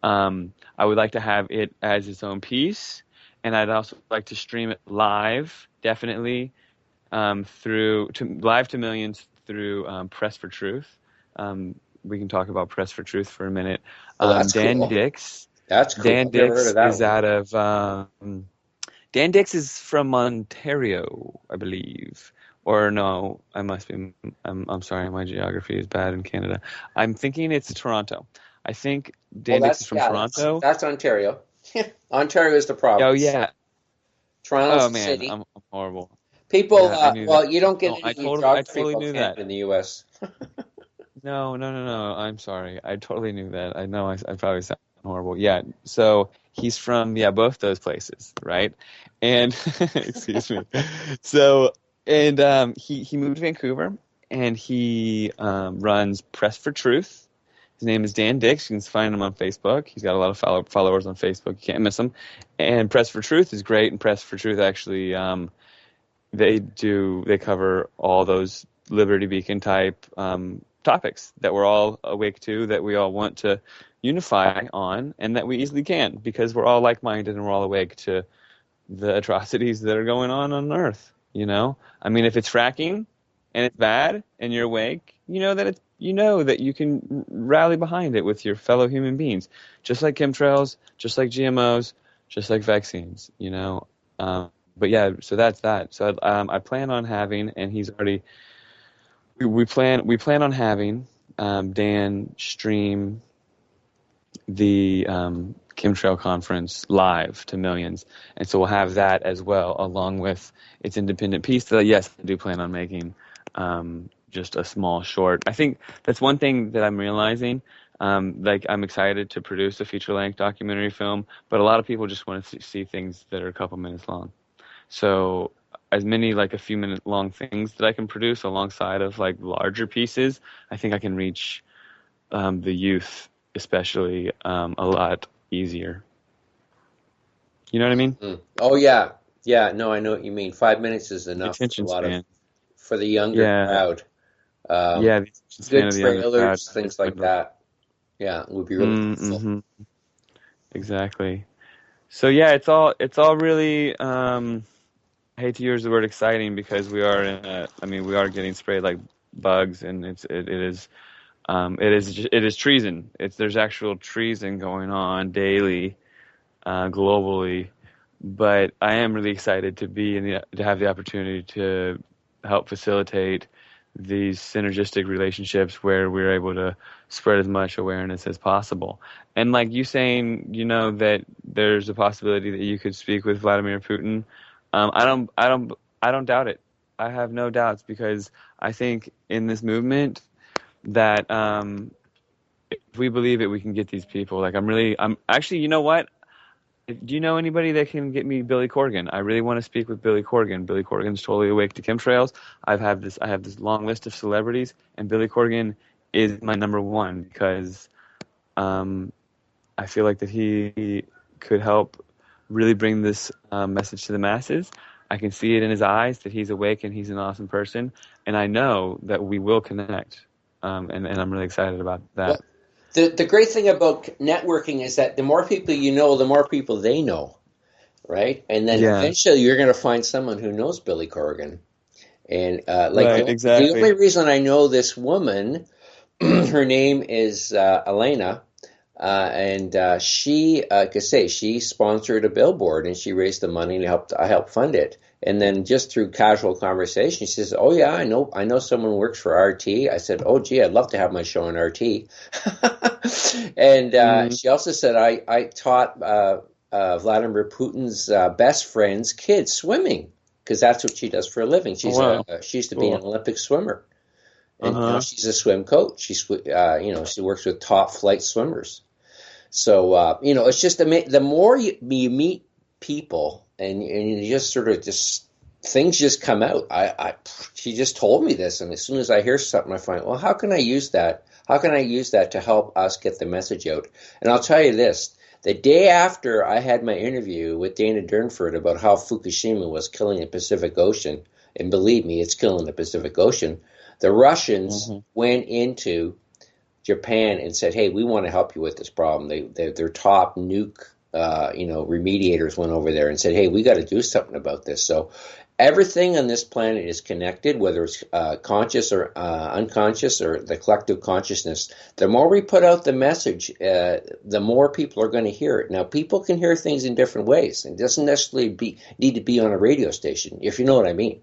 I would like to have it as its own piece, and I'd also like to stream it live, definitely, live to millions through Press for Truth. We can talk about Press for Truth for a minute. That's Dan cool. Dix. That's cool. Dan Dix is out of. Dan Dix is from Ontario, I believe. Or no, I must be. I'm sorry, my geography is bad in Canada. I'm thinking it's Toronto. I think Dan Dix is from Toronto. That's Ontario. Ontario is the province. Oh yeah. Toronto's the city. I'm horrible. People, you don't get any I totally knew that in the U.S. No. I'm sorry. I totally knew that. I know I probably sound horrible. Yeah. So he's from both those places, right? And excuse me. So. And he moved to Vancouver, and he runs Press for Truth. His name is Dan Dix. You can find him on Facebook. He's got a lot of followers on Facebook. You can't miss him. And Press for Truth is great. And Press for Truth actually, they cover all those Liberty Beacon type topics that we're all awake to, that we all want to unify on, and that we easily can, because we're all like-minded and we're all awake to the atrocities that are going on Earth. I mean, if it's fracking, and it's bad, and you're awake, you know that you can rally behind it with your fellow human beings, just like chemtrails, just like GMOs, just like vaccines. But yeah, so that's that. So I plan on having, and he's already. We plan on having Dan stream the chemtrail conference live to millions, and so we'll have that as well, along with its independent piece that yes, I do plan on making just a small short. I think that's one thing that I'm realizing. Like, I'm excited to produce a feature-length documentary film, but a lot of people just want to see things that are a couple minutes long. So as many like a few minute long things that I can produce alongside of like larger pieces, I think I can reach the youth especially a lot easier. You know what I mean? Oh yeah, yeah. No, I know what you mean. 5 minutes is enough for Attention a lot of span. for the younger Yeah, crowd. yeah. The attention span Good of the younger crowd trailers, is things like dwindling. that. Yeah, would be really helpful. Mm-hmm. Exactly. So yeah, it's all really. I hate to use the word exciting because we are in a. I mean, we are getting sprayed like bugs, and it is treason. There's actual treason going on daily, globally. But I am really excited to have the opportunity to help facilitate these synergistic relationships where we're able to spread as much awareness as possible. And like you saying, that there's a possibility that you could speak with Vladimir Putin. I don't doubt it. I have no doubts because I think in this movement that if we believe it, we can get these people. Like, I'm actually, you know what? Do you know anybody that can get me Billy Corgan? I really want to speak with Billy Corgan. Billy Corgan's totally awake to chemtrails. I have this long list of celebrities, and Billy Corgan is my number one because I feel like that he could help really bring this message to the masses. I can see it in his eyes that he's awake and he's an awesome person, and I know that we will connect. And I'm really excited about that. Well, the great thing about networking is that the more people you know, the more people they know, right? And then Yeah. eventually you're going to find someone who knows Billy Corgan. And like Right. the Exactly. only reason I know this woman, her name is Elena, and she, like I say, she sponsored a billboard and she raised the money and I helped fund it. And then just through casual conversation, she says, "Oh yeah, I know someone who works for RT." I said, "Oh gee, I'd love to have my show on RT." And Mm. she also said, "I taught Vladimir Putin's best friend's kids swimming because that's what she does for a living. Oh, wow. She used to be an Cool. Olympic swimmer, and now Uh-huh. she's a swim coach. She works with top flight swimmers." So it's just the more you meet people and you just sort of just things just come out. She just told me this, and as soon as I hear something, I find, well, how can I use that? How can I use that to help us get the message out? And I'll tell you this: the day after I had my interview with Dana Durnford about how Fukushima was killing the Pacific Ocean, and believe me, it's killing the Pacific Ocean, the Russians Mm-hmm. went into Japan and said, "Hey, we want to help you with this problem." Their top nuke, remediators went over there and said, "Hey, we got to do something about this." So everything on this planet is connected, whether it's conscious or unconscious or the collective consciousness. The more we put out the message, the more people are going to hear it. Now, people can hear things in different ways. It doesn't necessarily need to be on a radio station, if you know what I mean.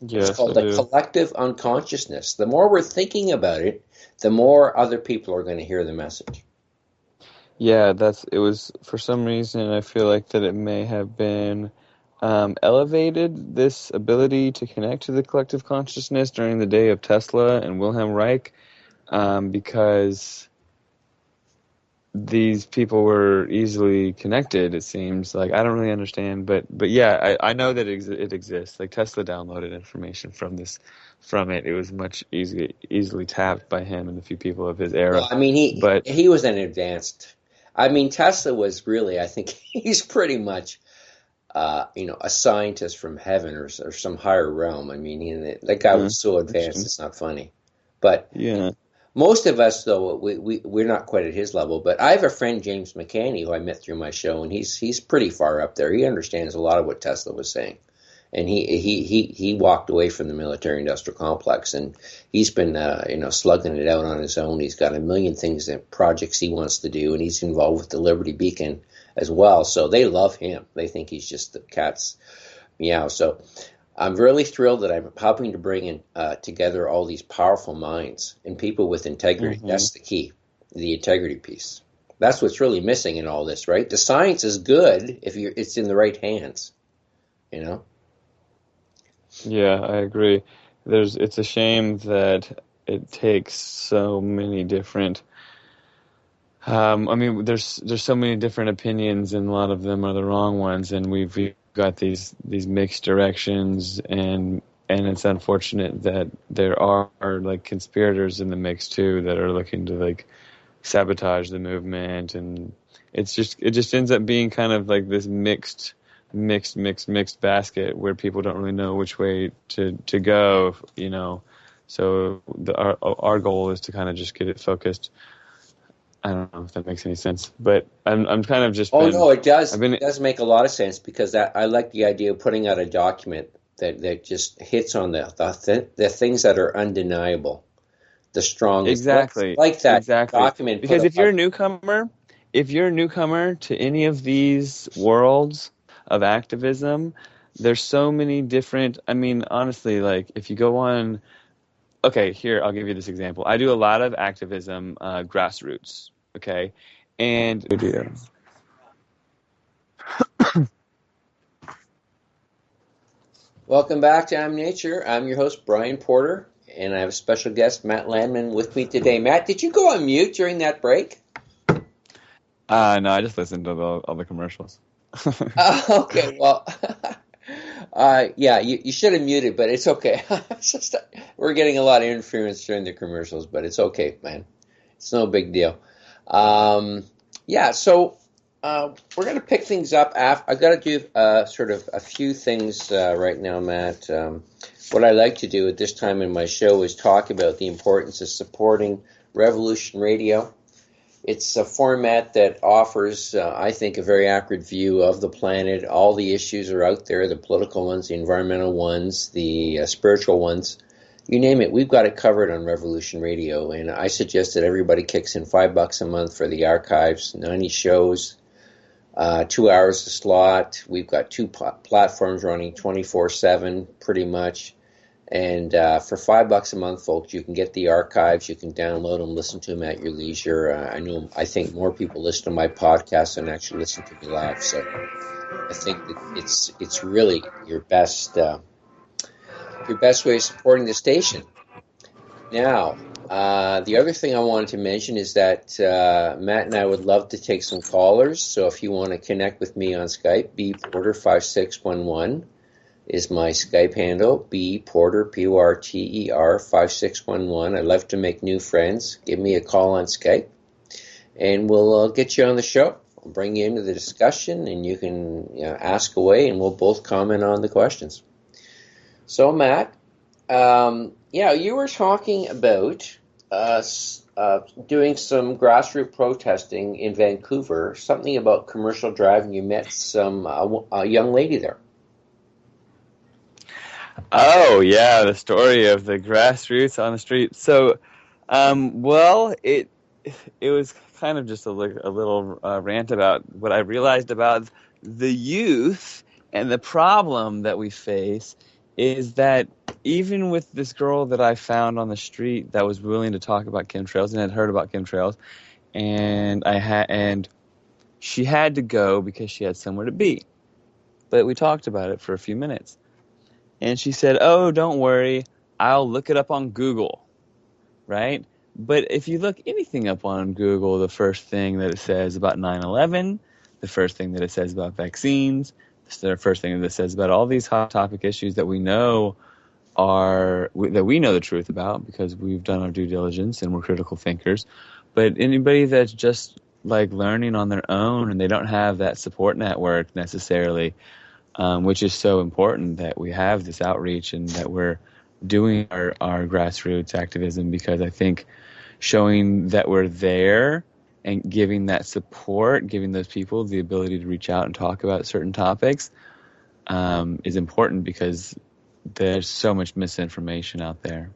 It's Yes, I called the do. collective unconsciousness. The more we're thinking about it, the more other people are going to hear the message. Yeah, it was for some reason I feel like that it may have been elevated, this ability to connect to the collective consciousness during the day of Tesla and Wilhelm Reich, because these people were easily connected. It seems like I don't really understand, but yeah, I know that it exists. Like Tesla downloaded information from it. It was much easily tapped by him and a few people of his Well, era, I mean, but. he was an advanced. I mean, Tesla was really, I think, he's pretty much, a scientist from heaven or some higher realm. I mean, that guy was so advanced, Interesting. it's not funny. But Yeah. most of us, though, we're not quite at his level. But I have a friend, James McCanny, who I met through my show, and he's pretty far up there. He understands a lot of what Tesla was saying. And he walked away from the military-industrial complex, and he's been slugging it out on his own. He's got a million things and projects he wants to do, and he's involved with the Liberty Beacon as well. So they love him. They think he's just the cat's meow. So I'm really thrilled that I'm helping to bring in together all these powerful minds and people with integrity. Mm-hmm. That's the key, the integrity piece. That's what's really missing in all this, right? The science is good if it's in the right hands, you know? Yeah, I agree. It's a shame that it takes so many different. There's so many different opinions, and a lot of them are the wrong ones, and we've got these mixed directions, and it's unfortunate that there are like conspirators in the mix too that are looking to like sabotage the movement, and it just ends up being kind of like this mixed basket where people don't really know which way to go, you know. So our goal is to kind of just get it focused. I don't know if that makes any sense, but I'm kind of just. No, it does. It does make a lot of sense, because I like the idea of putting out a document that just hits on the things that are undeniable, the strongest. Exactly. Like that exactly. document. Because if you're a newcomer to any of these worlds of activism, there's so many different. I mean, honestly, like if you go on. Okay, here, I'll give you this example. I do a lot of activism, grassroots, okay? And... Welcome back to I'm Nature. I'm your host, Brian Porter, and I have a special guest, Matt Landman, with me today. Matt, did you go on mute during that break? No, I just listened to all the commercials. Okay, well... yeah, you should have muted, but it's okay. We're getting a lot of interference during the commercials, but it's okay, man. It's no big deal. So we're going to pick things up. I've got to do sort of a few things right now, Matt. What I like to do at this time in my show is talk about the importance of supporting Revolution Radio. It's a format that offers, I think, a very accurate view of the planet. All the issues are out there, the political ones, the environmental ones, the spiritual ones. You name it, we've got it covered on Revolution Radio. And I suggest that everybody kicks in $5 a month for the archives, 90 shows, 2 hours a slot. We've got two platforms running 24/7 pretty much. And for $5 a month, folks, you can get the archives. You can download them, listen to them at your leisure. I think more people listen to my podcast than actually listen to me live. So I think that it's really your best way of supporting the station. Now, the other thing I wanted to mention is that Matt and I would love to take some callers. So if you want to connect with me on Skype, bporter5611. is my Skype handle, bporter, Porter 5611. I'd love to make new friends. Give me a call on Skype, and we'll get you on the show. I'll bring you into the discussion, and you can ask away, and we'll both comment on the questions. So, Matt, you were talking about doing some grassroots protesting in Vancouver, something about commercial driving. You met a young lady there. Oh, yeah, the story of the grassroots on the street. So, it was kind of just a little rant about what I realized about the youth, and the problem that we face is that even with this girl that I found on the street that was willing to talk about chemtrails and had heard about chemtrails, and she had to go because she had somewhere to be. But we talked about it for a few minutes. And she said, "Oh, don't worry, I'll look it up on Google," right? But if you look anything up on Google, the first thing that it says about 9/11, the first thing that it says about vaccines, the first thing that it says about all these hot topic issues that we know that we know the truth about because we've done our due diligence and we're critical thinkers. But anybody that's just like learning on their own and they don't have that support network necessarily, which is so important that we have this outreach and that we're doing our grassroots activism, because I think showing that we're there and giving that support, giving those people the ability to reach out and talk about certain topics, is important because there's so much misinformation out there.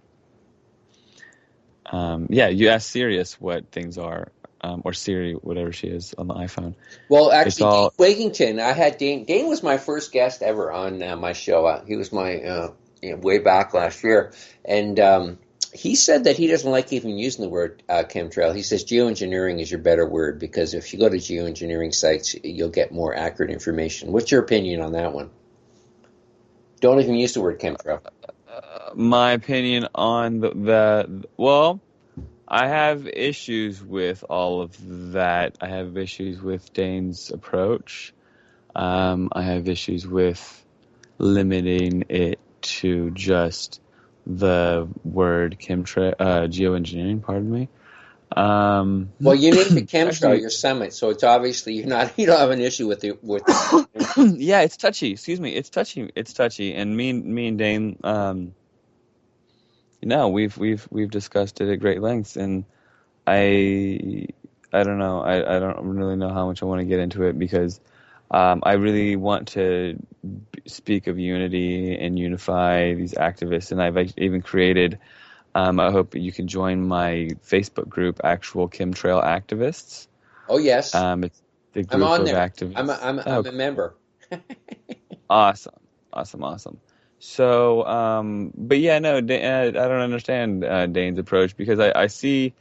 You ask Sirius what things are, or Siri, whatever she is on the iPhone. Well, It's actually, all Dane Wakington, I had Dane. Dane was my first guest ever on my show. He was my way back last year, and he said that he doesn't like even using the word chemtrail. He says geoengineering is your better word because if you go to geoengineering sites, you'll get more accurate information. What's your opinion on that one? Don't even use the word chemtrail. my opinion on well, I have issues with all of that. I have issues with Dane's approach. I have issues with limiting it to just the word geoengineering, pardon me. Well, you named it chemtrail, Actually, your summit, so it's obviously you don't have an issue with it. yeah, it's touchy. Excuse me, it's touchy. It's touchy. And me and Dane, we've discussed it at great lengths, and I don't know. I don't really know how much I want to get into it because I really want to speak of unity and unify these activists, and I've even created. I hope you can join my Facebook group, Actual Chemtrail Activists. Oh yes, It's the I'm group on of there. activists. I'm a member. Awesome. So, but yeah, no, I don't understand Dane's approach because I see.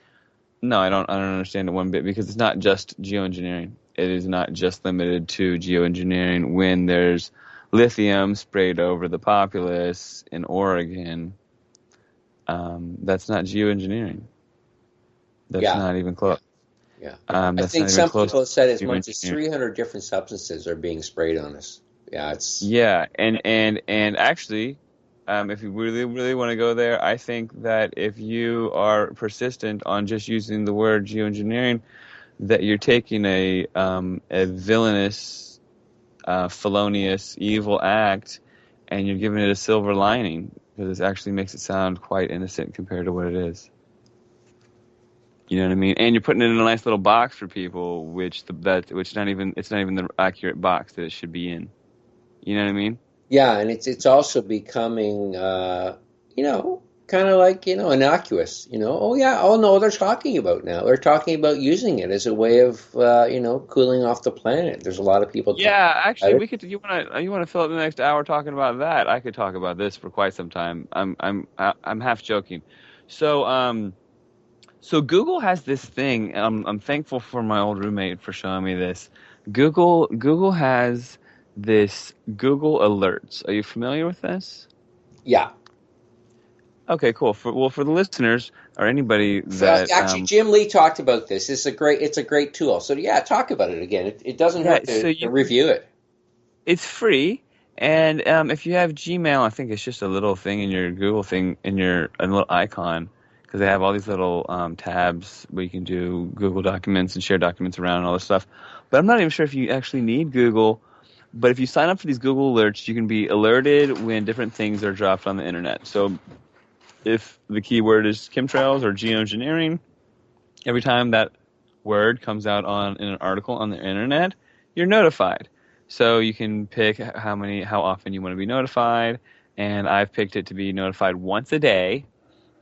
No, I don't understand it one bit because it's not just geoengineering. It is not just limited to geoengineering when there's lithium sprayed over the populace in Oregon. That's not geoengineering. That's not even close. Yeah. I That's think not even some close people have said as to much as geoengineering. 300 different substances are being sprayed on us. Yeah, it's Yeah, and actually, if you really want to go there, I think that if you are persistent on just using the word geoengineering, that you're taking a villainous, felonious, evil act, and you're giving it a silver lining because it actually makes it sound quite innocent compared to what it is. You know what I mean? And you're putting it in a nice little box for people, which it's not even the accurate box that it should be in. You know what I mean? yeah, and it's also becoming kind of like innocuous. Oh yeah, oh no, they're talking about now. They're talking about using it as a way of cooling off the planet. There's a lot of people talking Yeah, about actually, it. we could. You want to fill up the next hour talking about that? I could talk about this for quite some time. I'm half joking. So Google has this thing, and I'm thankful for my old roommate for showing me this. Google has this Google Alerts. Are you familiar with this? Yeah. Okay, cool. For the listeners or anybody that Actually, Jim Lee talked about this. It's a great tool. So yeah, talk about it again. It doesn't yeah, hurt so to review it. it's free, and if you have Gmail, I think it's just a little thing in your Google thing in a little icon because they have all these little tabs where you can do Google Documents and share documents around and all this stuff. But I'm not even sure if you actually need Google. But if you sign up for these Google alerts, you can be alerted when different things are dropped on the internet. So if the keyword is chemtrails or geoengineering, every time that word comes out in an article on the internet, you're notified. So you can pick how often you want to be notified, and I've picked it to be notified once a day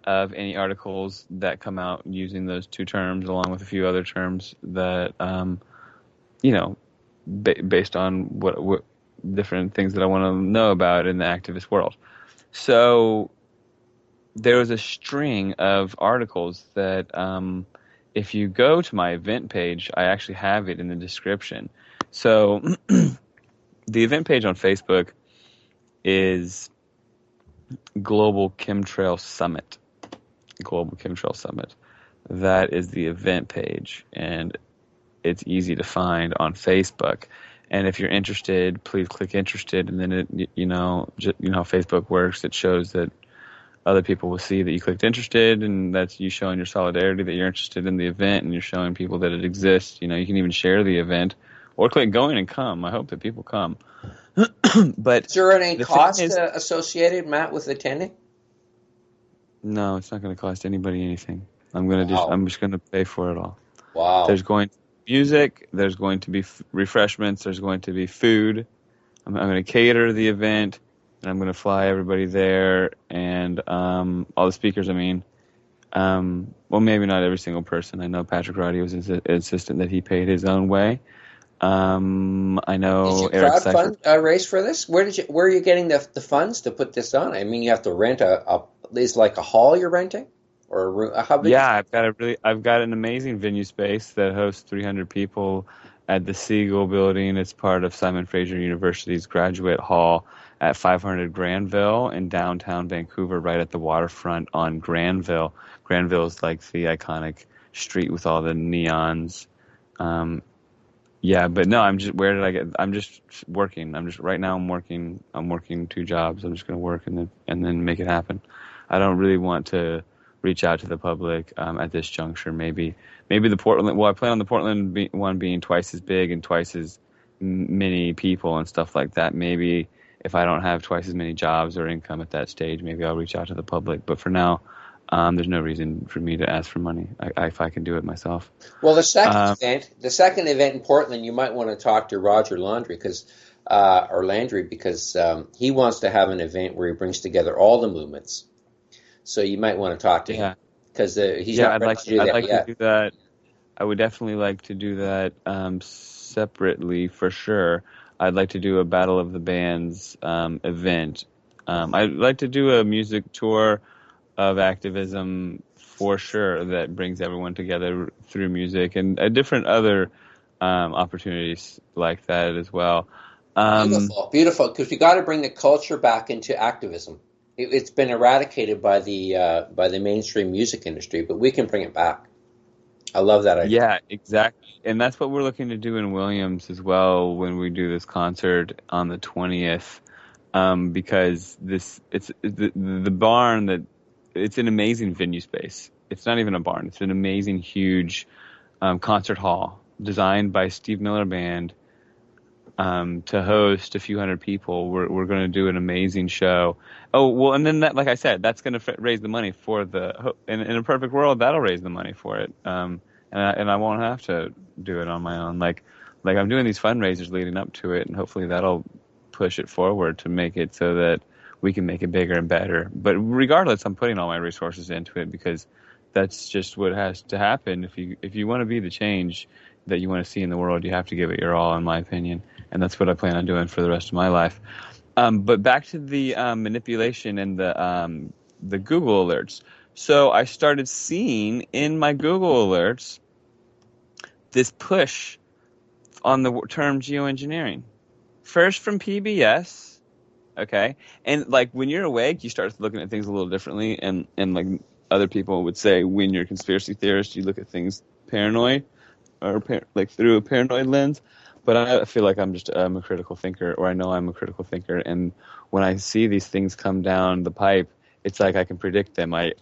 of any articles that come out using those two terms, along with a few other terms that based on what different things that I want to know about in the activist world. So there was a string of articles that if you go to my event page, I actually have it in the description. So the event page on Facebook is Global Chemtrail Summit. Global Chemtrail Summit. That is the event page, and it's easy to find on Facebook. And if you're interested, please click interested, and then how Facebook works. It shows that other people will see that you clicked interested, and that's you showing your solidarity that you're interested in the event, and you're showing people that it exists. You can even share the event or click going and come. I hope that people come. But Is there any the cost thing is, associated, Matt, with attending? no, it's not going to cost anybody anything. I'm Wow. just going to pay for it all. Wow. There's going to be music. There's going to be refreshments. There's going to be food. I'm going to cater the event, and I'm going to fly everybody there, and all the speakers. I mean, well, maybe not every single person. I know Patrick Roddy was insistent that he paid his own way. I Did know you Eric Seifert. crowdfund raise for this? Where are you getting the funds to put this on? I mean, you have to rent is like a hall you're renting, or a room? How big? Yeah, I've got an amazing venue space that hosts 300 people at the Siegel Building. It's part of Simon Fraser University's Graduate Hall at 500 Granville in downtown Vancouver, right at the waterfront on Granville. Granville is like the iconic street with all the neons. Yeah, but no, I'm just working. Right now I'm working 2 jobs. I'm just going to work and then make it happen. I don't really want to reach out to the public at this juncture. Maybe the Portland. Well, I plan on the Portland one being twice as big and twice as many people and stuff like that. Maybe if I don't have twice as many jobs or income at that stage, maybe I'll reach out to the public. But for now, there's no reason for me to ask for money if I can do it myself. Well, the second event in Portland, you might want to talk to Roger Landry because he wants to have an event where he brings together all the movements. So you might want to talk to him because he's not ready to do that yet. To do that. I would definitely like to do that separately for sure. I'd like to do a Battle of the Bands event. I'd like to do a music tour of activism for sure that brings everyone together through music and different other opportunities like that as well. Beautiful, because we got to bring the culture back into activism. It's been eradicated by the mainstream music industry, but we can bring it back. I love that idea. Yeah, exactly, and that's what we're looking to do in Williams as well when we do this concert on the 20th, because it's the barn that. It's an amazing venue space. It's not even a barn. It's an amazing, huge concert hall designed by Steve Miller Band to host a few hundred people. We're going to do an amazing show. Oh, well, and then that, like I said, that's going to raise the money for in a perfect world, that'll raise the money for it. And I won't have to do it on my own. Like I'm doing these fundraisers leading up to it, and hopefully that'll push it forward to make it so that we can make it bigger and better. But regardless, I'm putting all my resources into it because that's just what has to happen. If you want to be the change that you want to see in the world, you have to give it your all, in my opinion. And that's what I plan on doing for the rest of my life. But back to the manipulation and the Google alerts. So I started seeing in my Google alerts this push on the term geoengineering. First from PBS. Okay, and like when you're awake, you start looking at things a little differently, and like other people would say, when you're a conspiracy theorist, you look at things paranoid or like through a paranoid lens. But I feel like I'm a critical thinker, or I know I'm a critical thinker, and when I see these things come down the pipe, it's like I can predict them. Once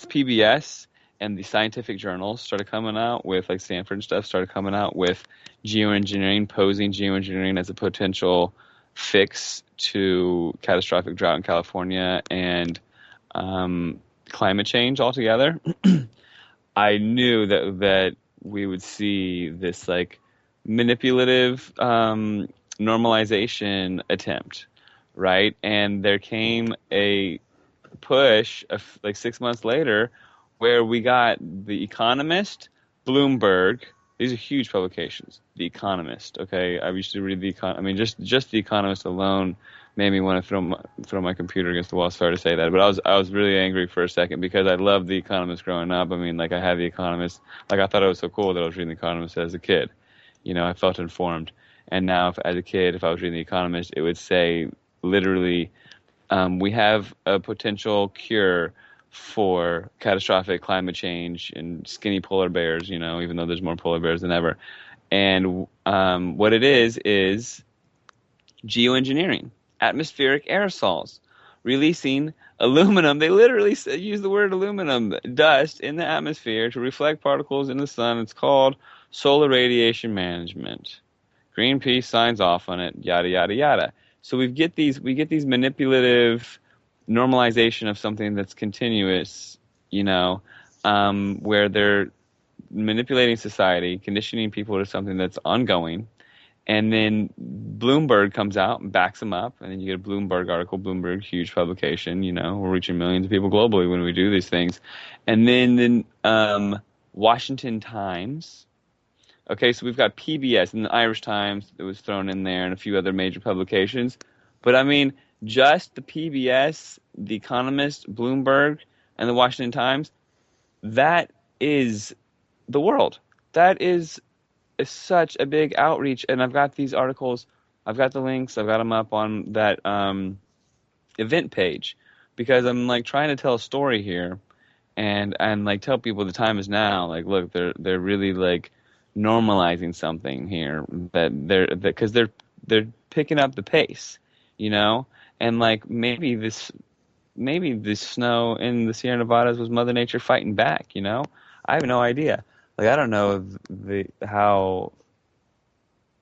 PBS and the scientific journals started coming out with, like Stanford and stuff, started coming out with posing geoengineering as a potential fix to catastrophic drought in California and climate change altogether, I knew that we would see this like manipulative normalization attempt, right? And there came a push like 6 months later where we got The Economist, Bloomberg. These are huge publications. The Economist, okay? I used to read The Economist. I mean, just The Economist alone made me want to throw my computer against the wall. Sorry to say that, but I was really angry for a second because I loved The Economist growing up. I mean, like I had The Economist. Like I thought it was so cool that I was reading The Economist as a kid. You know, I felt informed. And now, as a kid, if I was reading The Economist, it would say literally, we have a potential cure for catastrophic climate change and skinny polar bears, you know, even though there's more polar bears than ever. And what it is geoengineering, atmospheric aerosols, releasing aluminum. They literally use the word aluminum dust in the atmosphere to reflect particles in the sun. It's called solar radiation management. Greenpeace signs off on it, yada, yada, yada. So we get these manipulative normalization of something that's continuous, you know, where they're manipulating society, conditioning people to something that's ongoing, And then Bloomberg comes out and backs them up, and then you get a Bloomberg article. Bloomberg, huge publication. We're reaching millions of people globally when we do these things. And then Washington Times. Okay, so we've got PBS and the Irish Times that was thrown in there, and a few other major publications. But I mean, just the PBS, The Economist, Bloomberg, and the Washington Times. That is the world. That is such a big outreach, and I've got these articles, I've got the links, I've got them up on that event page, because I'm like trying to tell a story here, and like tell people the time is now. Like, look, they're really like normalizing something here, because they're picking up the pace, and like maybe this snow in the Sierra Nevadas was Mother Nature fighting back. I have no idea. Like, I don't know how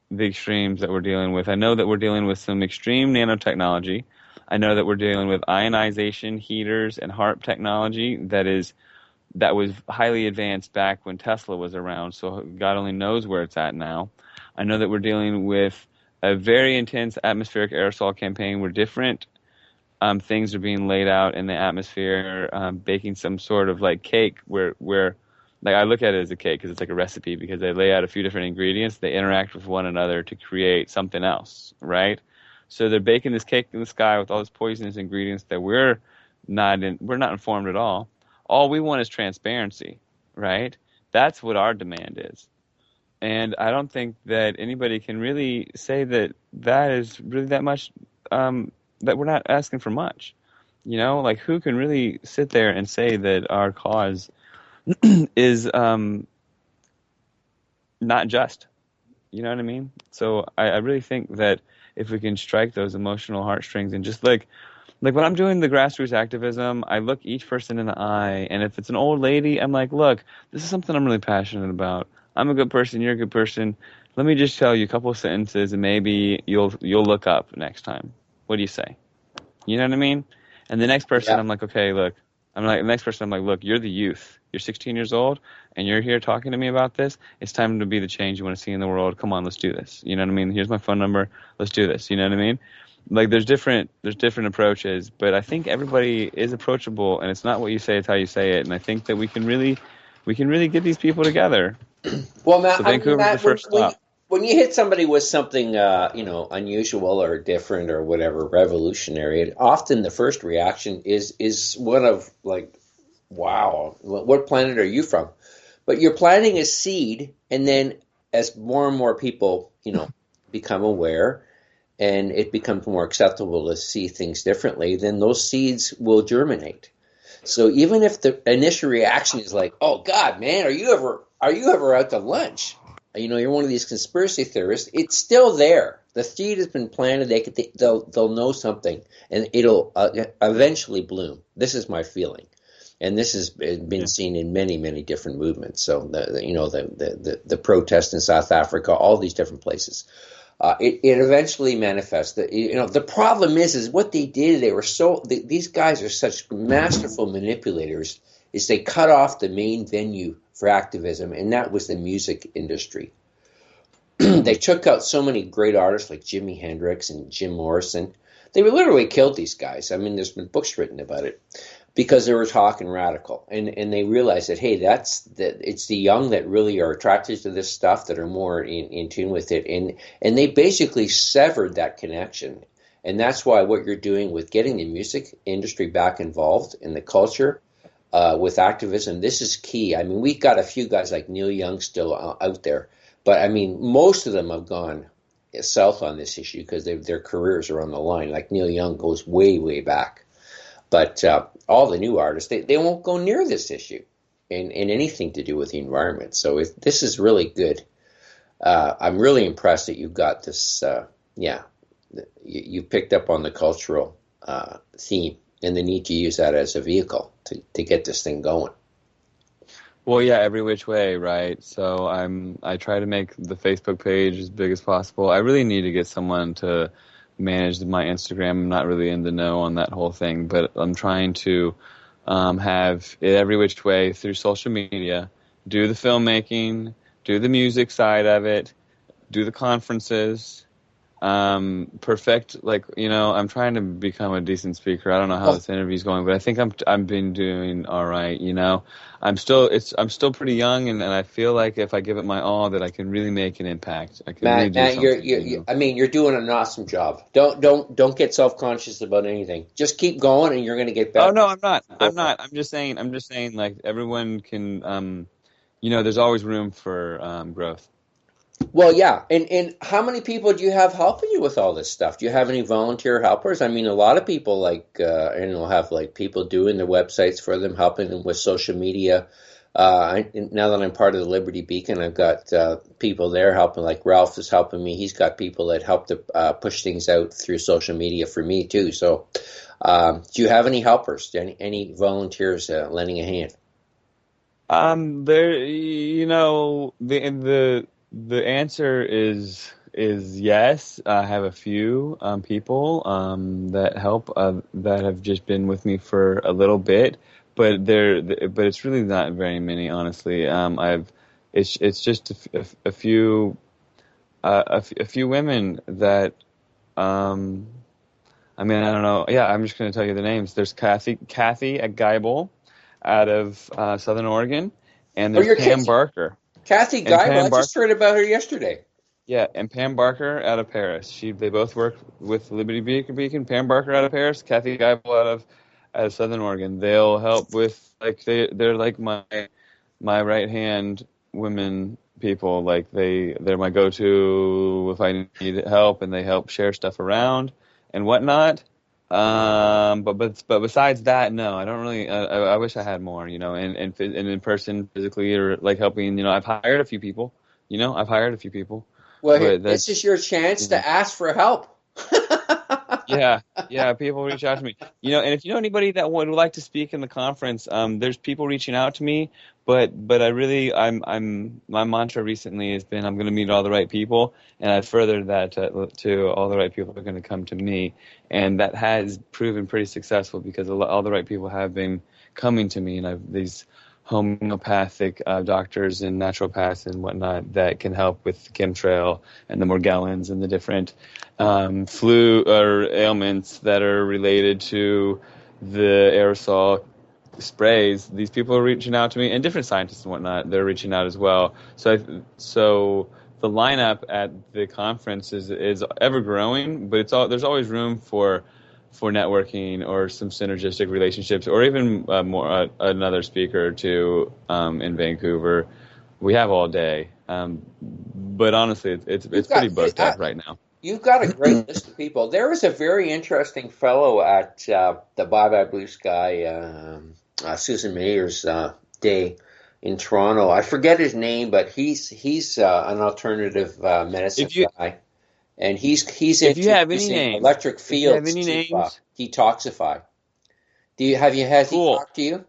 the extremes that we're dealing with. I know that we're dealing with some extreme nanotechnology. I know that we're dealing with ionization heaters and HARP technology that was highly advanced back when Tesla was around, so God only knows where it's at now. I know that we're dealing with a very intense atmospheric aerosol campaign where different things are being laid out in the atmosphere, baking some sort of like cake where like I look at it as a cake because it's like a recipe, because they lay out a few different ingredients, they interact with one another to create something else, right? So they're baking this cake in the sky with all these poisonous ingredients that we're not informed at all. All we want is transparency, right? That's what our demand is. And I don't think that anybody can really say that is really that much, that we're not asking for much. Like, who can really sit there and say that our cause is not just? You know what I mean? So I really think that if we can strike those emotional heartstrings, and just like when I'm doing the grassroots activism, I look each person in the eye, and if it's an old lady, I'm like, look, this is something I'm really passionate about. I'm a good person, you're a good person. Let me just tell you a couple of sentences, and maybe you'll look up next time. What do you say? You know what I mean? And the next person, yeah. I'm like, okay, look. The next person, I'm like, look, you're the youth. You're 16 years old, and you're here talking to me about this. It's time to be the change you want to see in the world. Come on, let's do this. You know what I mean? Here's my phone number. Let's do this. You know what I mean? Like, there's different approaches, but I think everybody is approachable, and it's not what you say, it's how you say it. And I think that we can really get these people together. Well, Matt, so Vancouver's the first stop. When you hit somebody with something, unusual or different or whatever, revolutionary, often the first reaction is one of like, wow, what planet are you from? But you're planting a seed, and then as more and more people, become aware, and it becomes more acceptable to see things differently, then those seeds will germinate. So even if the initial reaction is like, oh God, man, are you ever out to lunch? You're one of these conspiracy theorists. It's still there. The seed has been planted. They'll know something, and it'll eventually bloom. This is my feeling, and this has been seen in many, many different movements. So the protest in South Africa, all these different places, it eventually manifests. The problem is what they did. They were these guys are such masterful manipulators. Is they cut off the main venue for activism, and that was the music industry. They took out so many great artists like Jimi Hendrix and Jim Morrison. They literally killed these guys. I mean, there's been books written about it because they were talking radical, and they realized that, hey, it's the young that really are attracted to this stuff, that are more in tune with it, and they basically severed that connection. And that's why what you're doing with getting the music industry back involved in the culture, with activism, this is key. I mean, we've got a few guys like Neil Young still out there, but I mean, most of them have gone south on this issue because their careers are on the line. Like Neil Young goes way, way back, but all the new artists, they won't go near this issue in anything to do with the environment. So this is really good. I'm really impressed that you've got this. You picked up on the cultural theme and the need to use that as a vehicle to get this thing going. Well, yeah, every which way, right? So I try to make the Facebook page as big as possible. I really need to get someone to manage my Instagram. I'm not really in the know on that whole thing, but I'm trying to have it every which way through social media, do the filmmaking, do the music side of it, do the conferences, perfect, like, I'm trying to become a decent speaker. I don't know how this interview's going, but I think I'm been doing all right. I'm still pretty young, and I feel like if I give it my all, that I can really make an impact. I can really do Matt, something. I mean, you're doing an awesome job. Don't get self-conscious about anything. Just keep going, and you're going to get better. Oh no, I'm not. I'm just saying, like, everyone can. There's always room for growth. Well, yeah, and how many people do you have helping you with all this stuff? Do you have any volunteer helpers? I mean, a lot of people have like people doing their websites for them, helping them with social media. Now that I'm part of the Liberty Beacon, I've got people there helping. Like Ralph is helping me. He's got people that help to push things out through social media for me too. So, do you have any helpers? Any volunteers lending a hand? The answer is yes. I have a few people that help that have just been with me for a little bit, but it's really not very many, honestly. It's just a few women that I don't know. Yeah, I'm just going to tell you the names. There's Kathy at Geibel out of Southern Oregon, and there's Pam Barker. Kathy Geibel, I just heard about her yesterday. Yeah, and Pam Barker out of Paris. They both work with Liberty Beacon. Pam Barker out of Paris, Kathy Geibel out of Southern Oregon. They'll help with, like, they're like my right hand women people. Like they're my go-to if I need help, and they help share stuff around and whatnot. But besides that, no, I don't really. I wish I had more, and in person, physically, or like helping. I've hired a few people. Well, this is your chance to ask for help. Yeah, people reach out to me. And if you know anybody that would like to speak in the conference, there's people reaching out to me. But my mantra recently has been, I'm going to meet all the right people, and I've furthered that to all the right people are going to come to me, and that has proven pretty successful because all the right people have been coming to me, and I've these homeopathic doctors and naturopaths and whatnot that can help with chemtrail and the Morgellons and the different flu or ailments that are related to the aerosol sprays. These people are reaching out to me, and different scientists and whatnot, they're reaching out as well. So the lineup at the conference is ever growing, but there's always room for networking or some synergistic relationships, or even another speaker or two in Vancouver. We have all day, but honestly, it's pretty booked up right now. You've got a great list of people. There was a very interesting fellow at the Bye Bye Blue Sky Susan Mayer's day in Toronto. I forget his name, but he's an alternative medicine guy. And he's introducing electric fields to detoxify. Has he talked to you?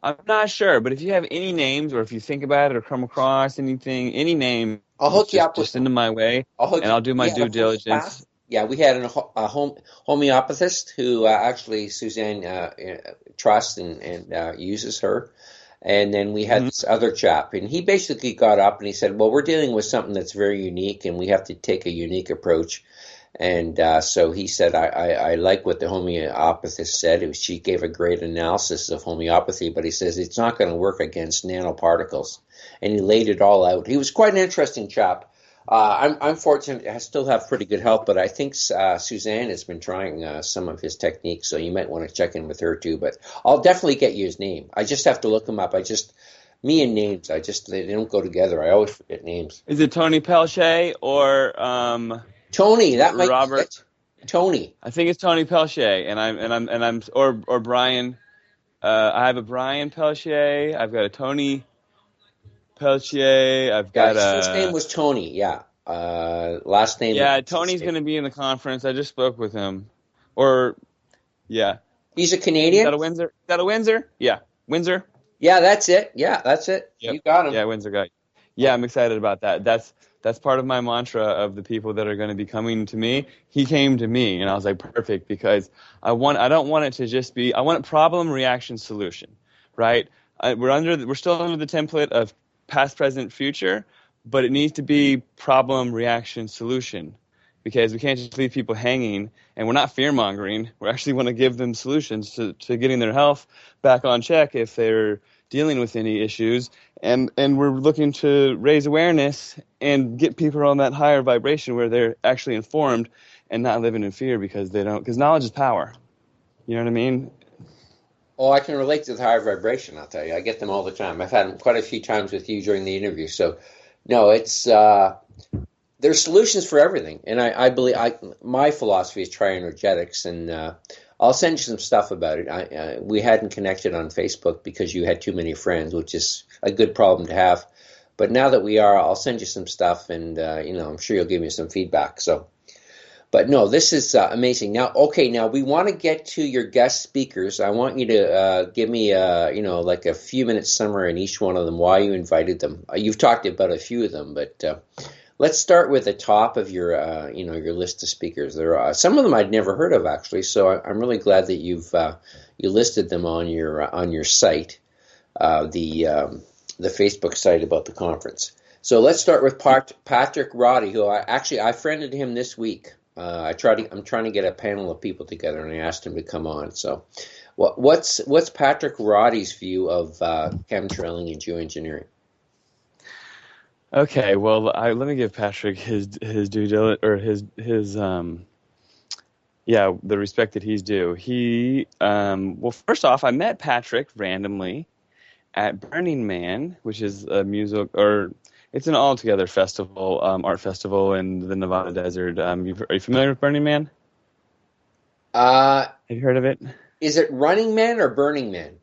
I'm not sure, but if you have any names, or if you think about it or come across anything, any name, I'll hook you up. Just send them my way, and I'll do my due diligence. Yeah, we had a homeopathist who actually Suzanne trusts and uses her. And then we had this other chap, and he basically got up and he said, well, we're dealing with something that's very unique, and we have to take a unique approach. And so he said, I like what the homeopathist said. She gave a great analysis of homeopathy, but he says it's not going to work against nanoparticles. And he laid it all out. He was quite an interesting chap. I'm fortunate I still have pretty good help, but I think Suzanne has been trying some of his techniques, so you might want to check in with her too. But I'll definitely get you his name. I just have to look him up. Me and names, they don't go together. I always forget names. Is it Tony Pelche or Tony? That might Robert be Tony. I think it's Tony Pelche, and I'm or Brian. I have a Brian Pelche. I've got a Tony Pelche. I've got his first name was Tony. Yeah. Last name. Yeah, Tony's going to be in the conference. I just spoke with him. He's a Canadian. Is that a Windsor? Yeah, Windsor. Yeah, that's it. Yeah, that's it. Yep. You got him. Yeah, Windsor guy. Yeah, I'm excited about that. That's part of my mantra of the people that are going to be coming to me. He came to me, and I was like, perfect, because I don't want it to just be. I want problem, reaction, solution, right? We're still under the template of past, present, future, but it needs to be problem, reaction, solution, because we can't just leave people hanging. And we're not fear-mongering. We actually want to give them solutions to getting their health back on check if they're dealing with any issues. And we're looking to raise awareness and get people on that higher vibration where they're actually informed and not living in fear because knowledge is power. You know what I mean? Oh, I can relate to the higher vibration, I'll tell you. I get them all the time. I've had them quite a few times with you during the interview. So, no, it's there's solutions for everything. And I believe my philosophy is tri-energetics, and I'll send you some stuff about it. We hadn't connected on Facebook because you had too many friends, which is a good problem to have. But now that we are, I'll send you some stuff, and I'm sure you'll give me some feedback. So. But no, this is amazing. Now, we want to get to your guest speakers. I want you to give me, like a few minutes summary on each one of them, why you invited them. You've talked about a few of them, but let's start with the top of your list of speakers. There are some of them I'd never heard of actually, so I'm really glad that you listed them on your site, the Facebook site about the conference. So let's start with Patrick Roddy, who I friended him this week. I'm trying to get a panel of people together, and I asked him to come on. So, what's Patrick Roddy's view of chemtrailing and geoengineering? Okay, well, let me give Patrick his due diligence, or the respect that he's due. He first off, I met Patrick randomly at Burning Man, which is a music it's an all-together festival, art festival in the Nevada desert. Are you familiar with Burning Man? Have you heard of it? Is it Running Man or Burning Man?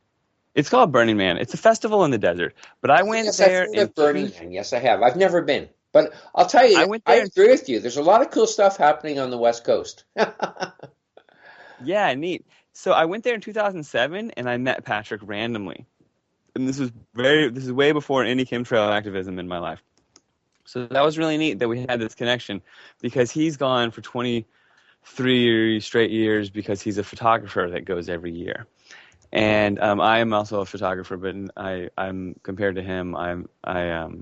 It's called Burning Man. It's a festival in the desert. But I went there. I've heard of Burning Man. Yes, I have. I've never been. But I'll tell you, I agree with you. There's a lot of cool stuff happening on the West Coast. Yeah, neat. So I went there in 2007, and I met Patrick randomly. And this is way before any chemtrail activism in my life. So that was really neat that we had this connection, because he's gone for 23 straight years because he's a photographer that goes every year. And I am also a photographer, but I'm compared to him,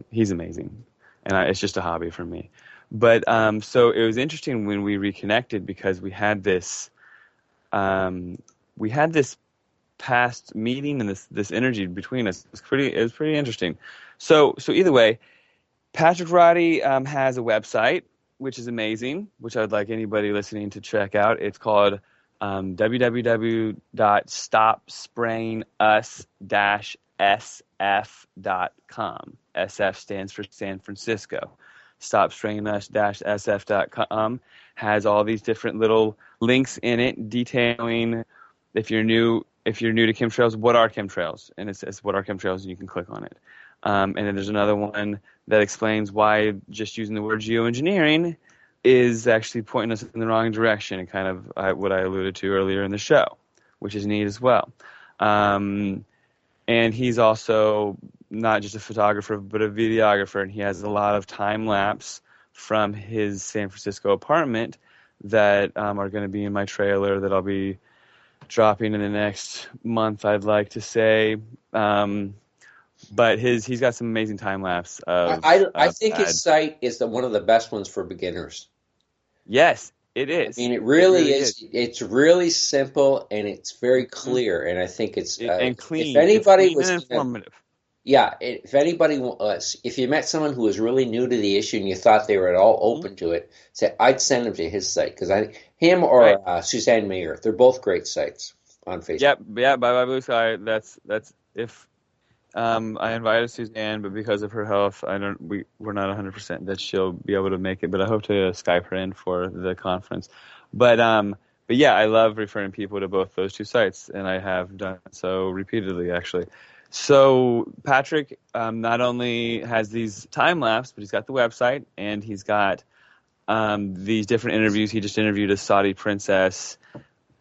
he's amazing. And it's just a hobby for me. But so it was interesting when we reconnected, because we had this past meeting and this energy between us. It was pretty interesting. So either way, Patrick Roddy has a website, which is amazing, which I would like anybody listening to check out. It's called www.stopsprayingus-sf.com. SF stands for San Francisco. Stopsprayingus-sf.com has all these different little links in it detailing, if you're new to chemtrails, what are chemtrails? And it says what are chemtrails, and you can click on it. And then there's another one that explains why just using the word geoengineering is actually pointing us in the wrong direction, and kind of what I alluded to earlier in the show, which is neat as well. And he's also not just a photographer, but a videographer, and he has a lot of time lapse from his San Francisco apartment that are going to be in my trailer that I'll be dropping in the next month, I'd like to say. But he's got some amazing time lapse. I think his site is one of the best ones for beginners. Yes, it is. I mean, it really is. It's really simple, and it's very clear. And I think it's and clean. If anybody it's clean and informative. If you met someone who was really new to the issue and you thought they were at all open to it, I'd send them to his site, because him or Suzanne Mayer, they're both great sites on Facebook. Yeah. Bye Blue Sky. That's if. I invited Suzanne, but because of her health, we're not 100% that she'll be able to make it. But I hope to Skype her in for the conference. But yeah, I love referring people to both those two sites, and I have done so repeatedly, actually. So Patrick not only has these time lapse, but he's got the website, and he's got these different interviews. He just interviewed a Saudi princess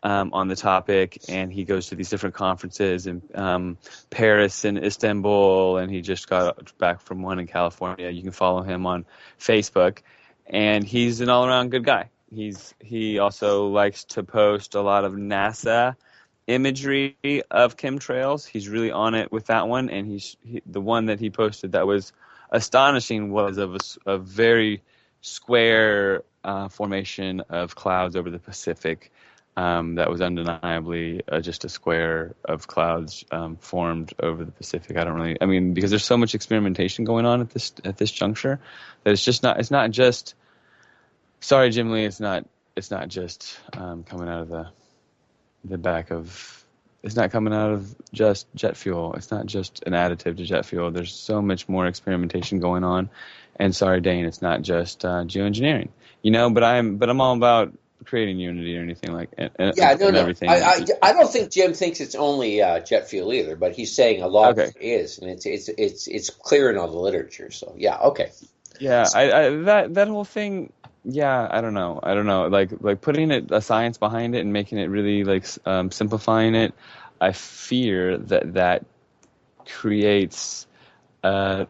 on the topic, and he goes to these different conferences in Paris and Istanbul, and he just got back from one in California. You can follow him on Facebook, and he's an all-around good guy. He also likes to post a lot of NASA imagery of chemtrails. He's really on it with that one, and the one that he posted that was astonishing was of a very square formation of clouds over the Pacific. That was undeniably just a square of clouds formed over the Pacific. Because there's so much experimentation going on at this juncture that it's not just. Sorry, Jim Lee, it's not just coming out of the back of. It's not coming out of just jet fuel. It's not just an additive to jet fuel. There's so much more experimentation going on. And sorry, Dane, it's not just geoengineering. But I'm all about creating unity or anything like and everything. I don't think Jim thinks it's only jet fuel either, but he's saying a lot of it is, and it's clear in all the literature. So yeah, okay. Yeah, that whole thing. Yeah, I don't know. Like putting a science behind it and making it really simplifying it. I fear that creates a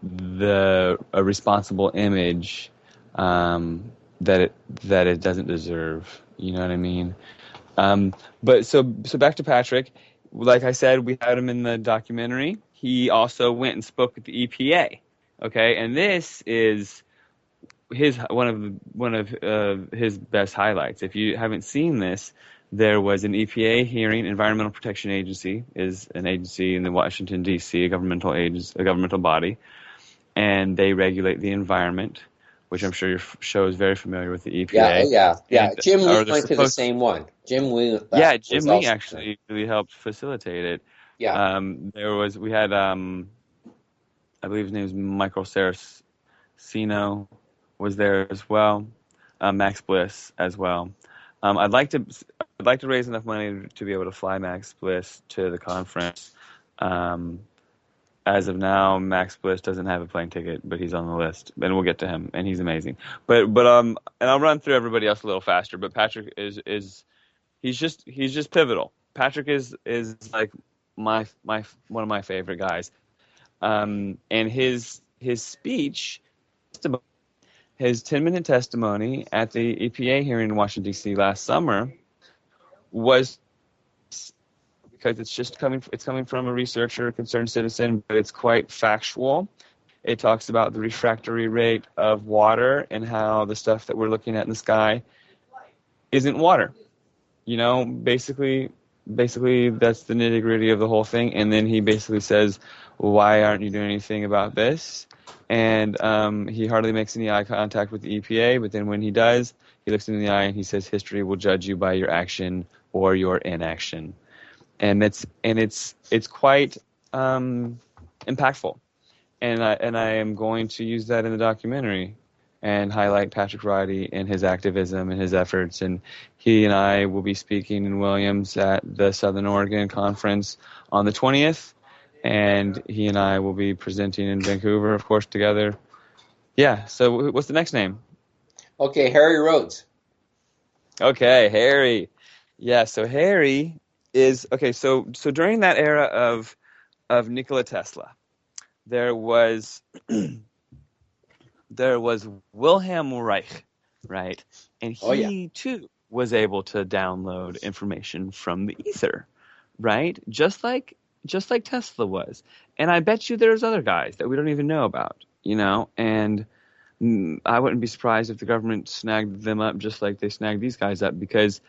responsible image that it doesn't deserve. You know what I mean? But so back to Patrick. Like I said, we had him in the documentary. He also went and spoke at the EPA. Okay, and this is one of his best highlights. If you haven't seen this, there was an EPA hearing. Environmental Protection Agency is an agency in the Washington D.C., a governmental body, and they regulate the environment, which I'm sure your show is very familiar with the EPA. Yeah. And, Jim Lee went to the same one. Jim Lee. Jim Lee actually really helped facilitate it. Yeah. We had I believe his name is Michael Saraceno was there as well, Max Bliss as well. I'd like to raise enough money to be able to fly Max Bliss to the conference. As of now, Max Bliss doesn't have a plane ticket, but he's on the list, and we'll get to him, and he's amazing. But and I'll run through everybody else a little faster. But Patrick he's just pivotal. Patrick is like my one of my favorite guys, and his speech. His 10-minute testimony at the EPA hearing in Washington, D.C. last summer was because it's coming from a researcher, a concerned citizen, but it's quite factual. It talks about the refractory rate of water and how the stuff that we're looking at in the sky isn't water. Basically that's the nitty-gritty of the whole thing. And then he basically says, why aren't you doing anything about this? And he hardly makes any eye contact with the EPA, but then when he does, he looks in the eye and he says, history will judge you by your action or your inaction. And it's quite impactful. And I am going to use that in the documentary and highlight Patrick Roddy and his activism and his efforts. And he and I will be speaking in Williams at the Southern Oregon Conference on the 20th. And he and I will be presenting in Vancouver, of course, together. Yeah, so what's the next name? Okay, Harry Rhodes. Okay, Harry. Yeah, so Harry is... Okay, so during that era of Nikola Tesla, there was Wilhelm Reich, right? And he, too, was able to download information from the ether, right? Just like Tesla was. And I bet you there's other guys that we don't even know about, and I wouldn't be surprised if the government snagged them up just like they snagged these guys up, because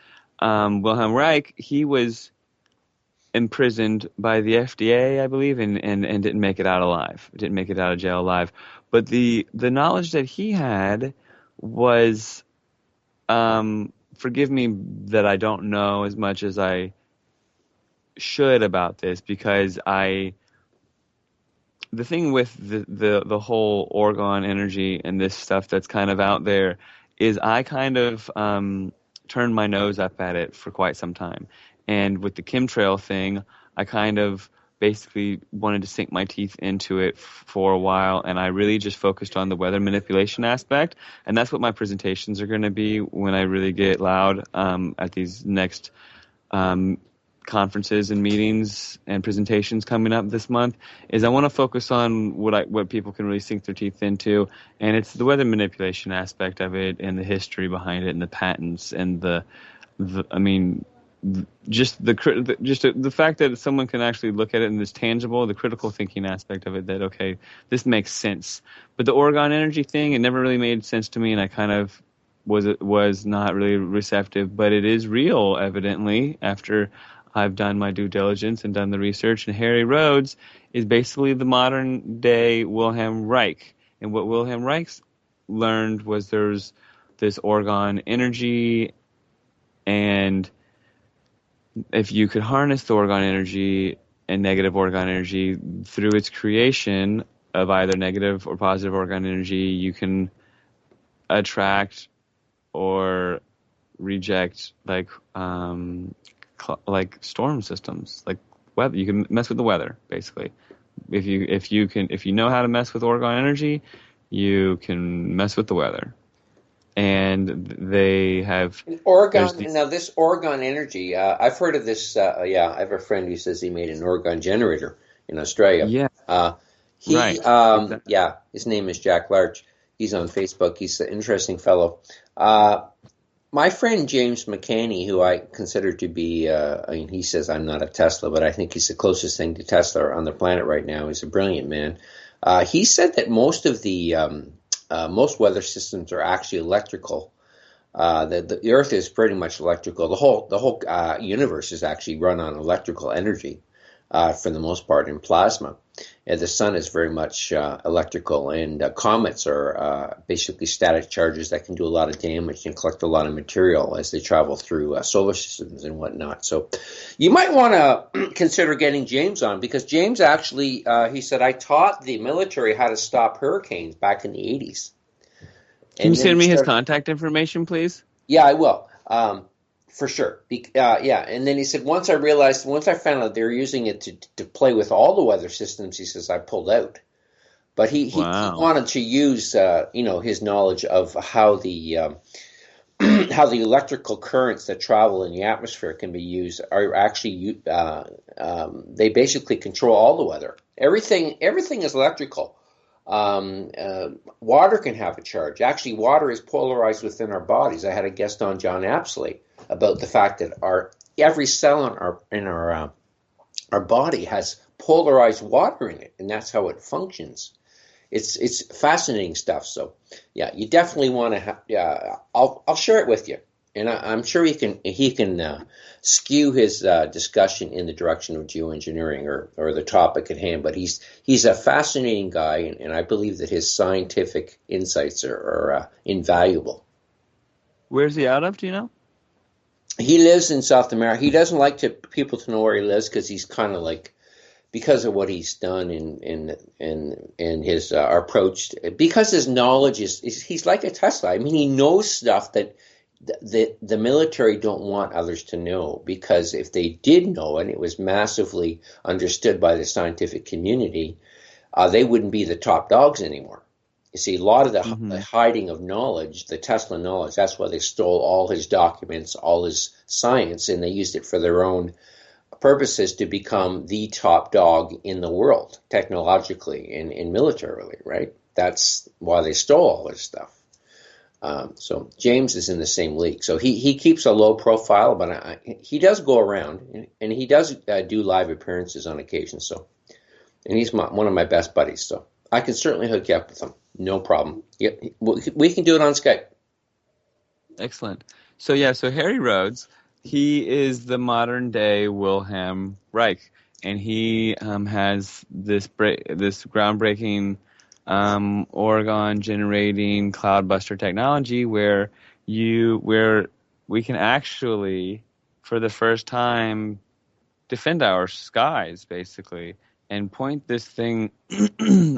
Wilhelm Reich, he was imprisoned by the FDA, I believe, and didn't make it out alive. Didn't make it out of jail alive. But the knowledge that he had was, forgive me that I don't know as much as I should about this, because the thing with the whole Oregon energy and this stuff that's kind of out there is I kind of turned my nose up at it for quite some time. And with the chemtrail thing, I kind of basically wanted to sink my teeth into it for a while, and I really just focused on the weather manipulation aspect. And that's what my presentations are going to be when I really get loud at these next conferences and meetings and presentations coming up this month, is I want to focus on what people can really sink their teeth into, and it's the weather manipulation aspect of it and the history behind it and the patents and the fact that someone can actually look at it and it's tangible, the critical thinking aspect of it, that okay, this makes sense. But the Oregon energy thing, it never really made sense to me, and I kind of was not really receptive. But it is real, evidently, after I've done my due diligence and done the research. And Harry Rhodes is basically the modern day Wilhelm Reich. And what Wilhelm Reich learned was there's this Oregon energy, and if you could harness the Oregon energy and negative Oregon energy through its creation of either negative or positive Oregon energy, you can attract or reject like storm systems, like weather. You can mess with the weather, basically. If you know how to mess with Oregon energy, you can mess with the weather. And they have Oregon. Now, this Oregon energy, I've heard of this. I have a friend who says he made an Oregon generator in Australia. Yeah. Right. Exactly. Yeah, his name is Jack Larch. He's on Facebook. He's an interesting fellow. My friend James McCanney, who I consider to be, he says I'm not a Tesla, but I think he's the closest thing to Tesla on the planet right now. He's a brilliant man. He said that most of the most weather systems are actually electrical. The Earth is pretty much electrical. The whole universe is actually run on electrical energy for the most part in plasma. And the sun is very much electrical, and comets are basically static charges that can do a lot of damage and collect a lot of material as they travel through solar systems and whatnot. So you might want to consider getting James on, because James actually, he said, I taught the military how to stop hurricanes back in the 80s. Can you send me his contact information, please? Yeah, I will. For sure. And then he said, once I found out they were using it to play with all the weather systems, he says, I pulled out. But he wanted to use, his knowledge of how the electrical currents that travel in the atmosphere can be used are actually, they basically control all the weather. Everything is electrical. Water can have a charge. Actually, water is polarized within our bodies. I had a guest on, John Apsley, about the fact that every cell in our body has polarized water in it, and that's how it functions. It's fascinating stuff. So, yeah, you definitely want to. I'll share it with you, and I'm sure he can skew his discussion in the direction of geoengineering or the topic at hand. But he's a fascinating guy, and I believe that his scientific insights are invaluable. Where's he out of? Do you know? He lives in South America. He doesn't like people to know where he lives, because he's kind of like, because of what he's done in his approach, because his knowledge he's like a Tesla. I mean, he knows stuff that the military don't want others to know, because if they did know and it was massively understood by the scientific community, they wouldn't be the top dogs anymore. You see, a lot of the hiding of knowledge, the Tesla knowledge, that's why they stole all his documents, all his science, and they used it for their own purposes to become the top dog in the world, technologically and militarily, right? That's why they stole all his stuff. So James is in the same league. So he keeps a low profile, but he does go around, and he does do live appearances on occasion. So, and he's one of my best buddies. So I can certainly hook you up with him. No problem. Yep, we can do it on Skype. Excellent. So Harry Rhodes, he is the modern day Wilhelm Reich, and he has this groundbreaking Oregon generating cloudbuster technology where we can actually, for the first time, defend our skies, basically, and point this thing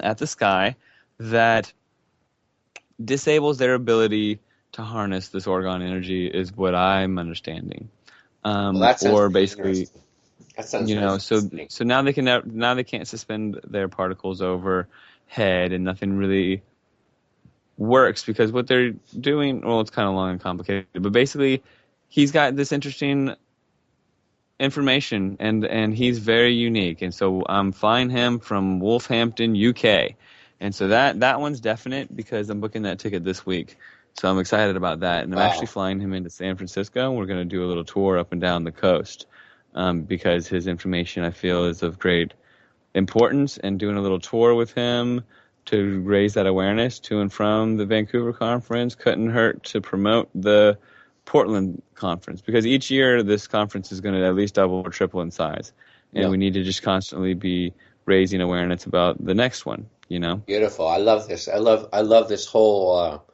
at the sky that disables their ability to harness this Oregon energy, is what I'm understanding. Or basically, that sounds so now they can't suspend their particles overhead, and nothing really works, because what they're doing, well, it's kind of long and complicated, but basically he's got this interesting information, and he's very unique, and so I'm flying him from Wolverhampton, UK, and so that one's definite, because I'm booking that ticket this week. So I'm excited about that. And I'm actually flying him into San Francisco. We're going to do a little tour up and down the coast because his information, I feel, is of great importance. And doing a little tour with him to raise that awareness to and from the Vancouver conference couldn't hurt to promote the Portland conference, because each year this conference is going to at least double or triple in size. And we need to just constantly be raising awareness about the next one, you know? Beautiful. I love this. I love this whole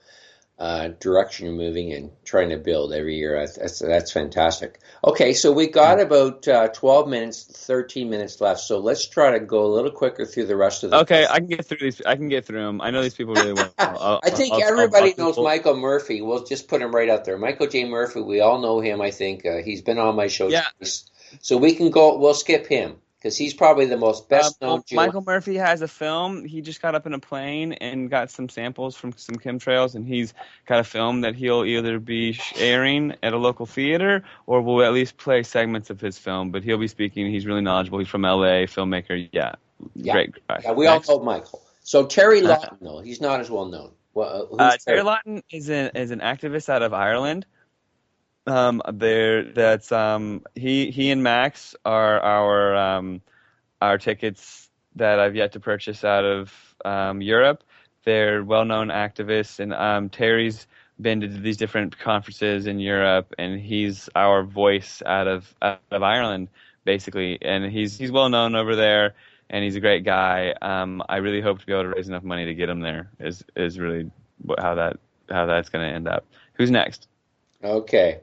direction you're moving in, trying to build every year. That's fantastic. Okay, so we got about 12 minutes, 13 minutes left. So let's try to go a little quicker through the rest of the. Okay, I can get through these. I can get through them. I know these people really well. I think everybody knows Michael Murphy. We'll just put him right out there. Michael J. Murphy. We all know him. I think he's been on my show. Yeah. Twice. So we can go. We'll skip him, because he's probably the most best-known Jew. Michael Murphy has a film. He just got up in a plane and got some samples from some chemtrails, and he's got a film that he'll either be airing at a local theater or we'll at least play segments of his film. But he'll be speaking. He's really knowledgeable. He's from L.A., filmmaker. Yeah. Great guy. Yeah, we all know Michael. So Terry Lawton, though, he's not as well known. Well, who's Terry Lawton is an activist out of Ireland. He and Max are our tickets that I've yet to purchase out of Europe. They're well-known activists, and Terry's been to these different conferences in Europe, and he's our voice out of Ireland, basically. And he's well-known over there, and he's a great guy. I really hope to be able to raise enough money to get him there. Is really how that's going to end up. Who's next? Okay.